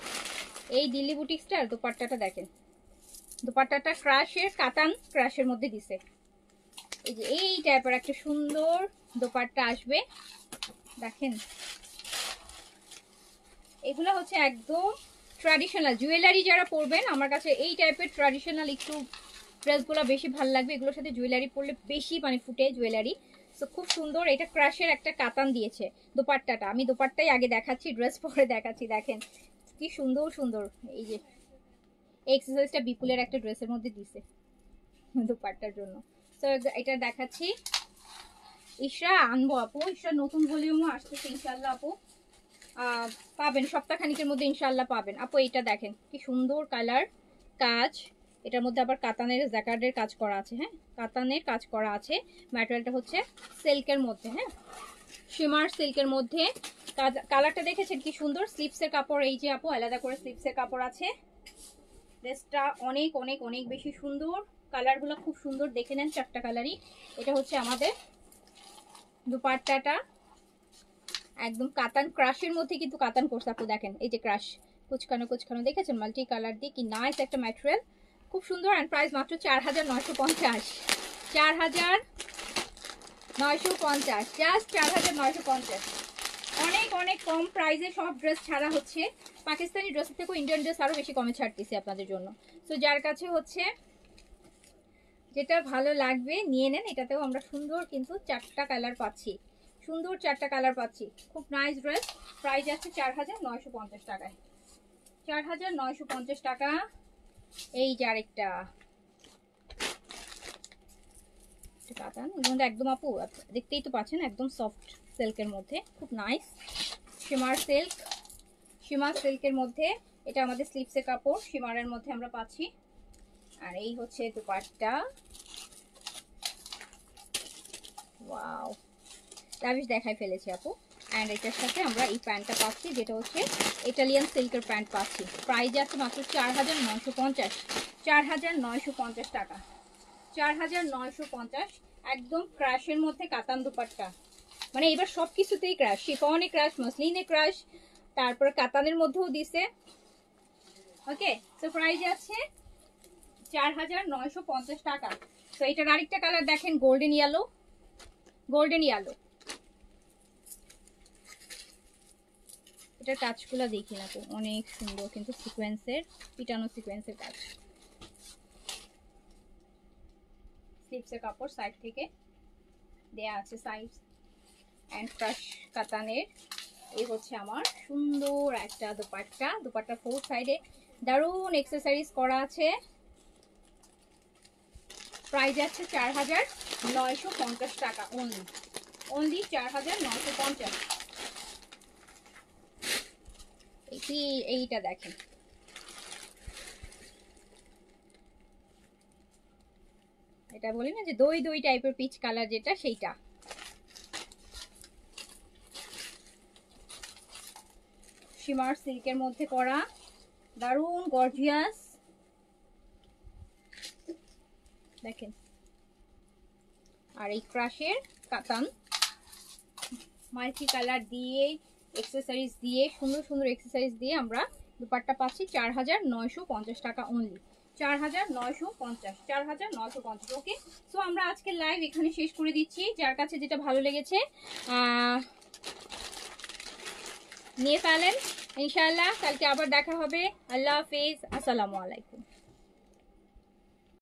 এই দিল্লি বুটিক্সটার দুপাট্টাটা দেখেন, দুপাট্টাটা ক্রাশের, কাতান ক্রাশের মধ্যে দিছে। এই যে এই টাইপের একটা সুন্দর দুপাট্টা আসবে দেখেন। এগুলো হচ্ছে একদম ট্র্যাডিশনাল জুয়েলারি, যারা পরবেন আমার কাছে এই টাইপের ট্র্যাডিশনাল একটু ড্রেসগুলো বেশি ভালো লাগবে, এগুলোর সাথে জুয়েলারি পরলে বেশি মানে ফুটে জুয়েলারি। তো খুব সুন্দর, এটা ক্রাশের একটা কাতান দিয়েছে দুপাট্টাটা। আমি দুপাট্টাই আগে দেখাচ্ছি, ড্রেস পরে দেখাচ্ছি। দেখেন কি সুন্দর সুন্দর। এই যে এক্সারসাইজটা বিপুলের একটা ড্রেসের মধ্যে দিছে দুপাট্টার জন্য। তো এটা দেখাচ্ছি। ইশরা আনবো আপু, ইশরা নতুন ভলিউমও আসতেছে ইনশাল্লাহ আপু, পাবেন সপ্তাহখানিকের মধ্যে ইনশাল্লাহ পাবেন আপু। এইটা দেখেন কি সুন্দর কালার কাজ, এটার মধ্যে আবার কাতানের জ্যাকার্ডের কাজ করা আছে। হ্যাঁ, কাতানের কাজ করা আছে। ম্যাটেরিয়ালটা হচ্ছে সিল্কের মধ্যে, হ্যাঁ শিমার সিল্কের মধ্যে। কালারটা দেখেছেন কি সুন্দর। স্লিপসের কাপড় এই যে আপু, আলাদা করে স্লিপসের কাপড় আছে। ড্রেসটা অনেক অনেক অনেক বেশি সুন্দর, কালারগুলো খুব সুন্দর, দেখে নেন চারটা কালারই। এটা হচ্ছে আমাদের দুপাট্টাটা, একদম কাতান ক্রাশের মধ্যে, কিন্তু কাতান করছে আপু। দেখেন এই যে ক্রাশ কুচকানো কুচকানো, দেখেছেন মাল্টি কালার দিয়ে কি নাইস একটা ম্যাটেরিয়াল, খুব সুন্দর। অ্যান্ড প্রাইস মাত্র 4950, 4950, জাস্ট 4950। অনেক অনেক কম প্রাইসে সব ড্রেস ছাড়া হচ্ছে। পাকিস্তানি ড্রেসের থেকেও ইন্ডিয়ান ড্রেস আরো বেশি কমে ছাড়তেছি আপনাদের জন্য। তো যার কাছে হচ্ছে যেটা ভালো লাগবে নিয়ে নেন। এটাতেও আমরা সুন্দর কিন্তু চারটা কালার পাচ্ছি, সুন্দর চারটা কালার পাচ্ছি। খুব নাইস ড্রেস। প্রাইস আছে 4950 টাকায়, 4950 টাকা। এই যে আরেকটা কাতান এর মধ্যে একদম আপু, দেখতেই তো পাচ্ছেন, একদম সফট সিল্কের মধ্যে, খুব নাইস শিমার সিল্ক। শিমার সিল্কের মধ্যে এটা আমাদের স্লিপসের কাপড়, শিমারের মধ্যে আমরা পাচ্ছি। আর এই হচ্ছে দুপাট্টা। ওয়াও, লাভিশ দেখাই ফেলেছি আপু। অ্যান্ড এটার সাথে আমরা এই প্যান্টটা পাচ্ছি, যেটা হচ্ছে ইটালিয়ান সিল্কের প্যান্ট পাচ্ছি। প্রাইস আছে মাত্র 4950, 4950 টাকা, 4950। একদম ক্রাশের মধ্যে কাতান দুপাট্টা, মানে এবার সব কিছুতেই ক্রাশ, শিফনে ক্রাশ, মসলিনে ক্রাশ, তারপর কাতানের মধ্যেও দিছে। ওকে, তো প্রাইস আছে 4950 টাকা। তো এটার আরেকটা কালার দেখেন, গোল্ডেন ইয়েলো, গোল্ডেন ইয়েলো। এটার কাজগুলো দেখি না তো, অনেক সুন্দর কিন্তু সিকোয়েন্সের, পিটানো সিকোয়েন্সের কাজ। স্লিপসের কাপড় সাইড থেকে দেয়া আছে, সাইজ অ্যান্ড ক্রাশ কাতানের। এই হচ্ছে আমার সুন্দর একটা দুপাট্টা। দুপাট্টা ফোর সাইডে দারুণ এক্সেসরিজ করা আছে। প্রাইস আছে 4950 টাকা অনলি, অনলি 4950। এইটা দেখেন, এটা বলি না যে দই দই টাইপের পিচ কালার, যেটা সেইটা। শিমার সিল্কের মধ্যে করা, দারুণ গর্জিয়াস। দেখেন, আর এই ক্রাশের কাতান মাল্টি কালার দিয়ে, এক্সেসরিজ দিয়ে, সুন্দর সুন্দর এক্সেসরিজ দিয়ে আমরা দুপাট্টা পাচ্ছি 4950 টাকা অনলি, 4950, 4950। ওকে, সো আমরা আজকে লাইভ এখানে শেষ করে দিচ্ছি। যার কাছে যেটা ভালো লেগেছে নিয়ে ফেলেন ইনশাআল্লাহ। কালকে আবার দেখা হবে। আল্লাহ হাফেজ, আসসালামু আলাইকুম।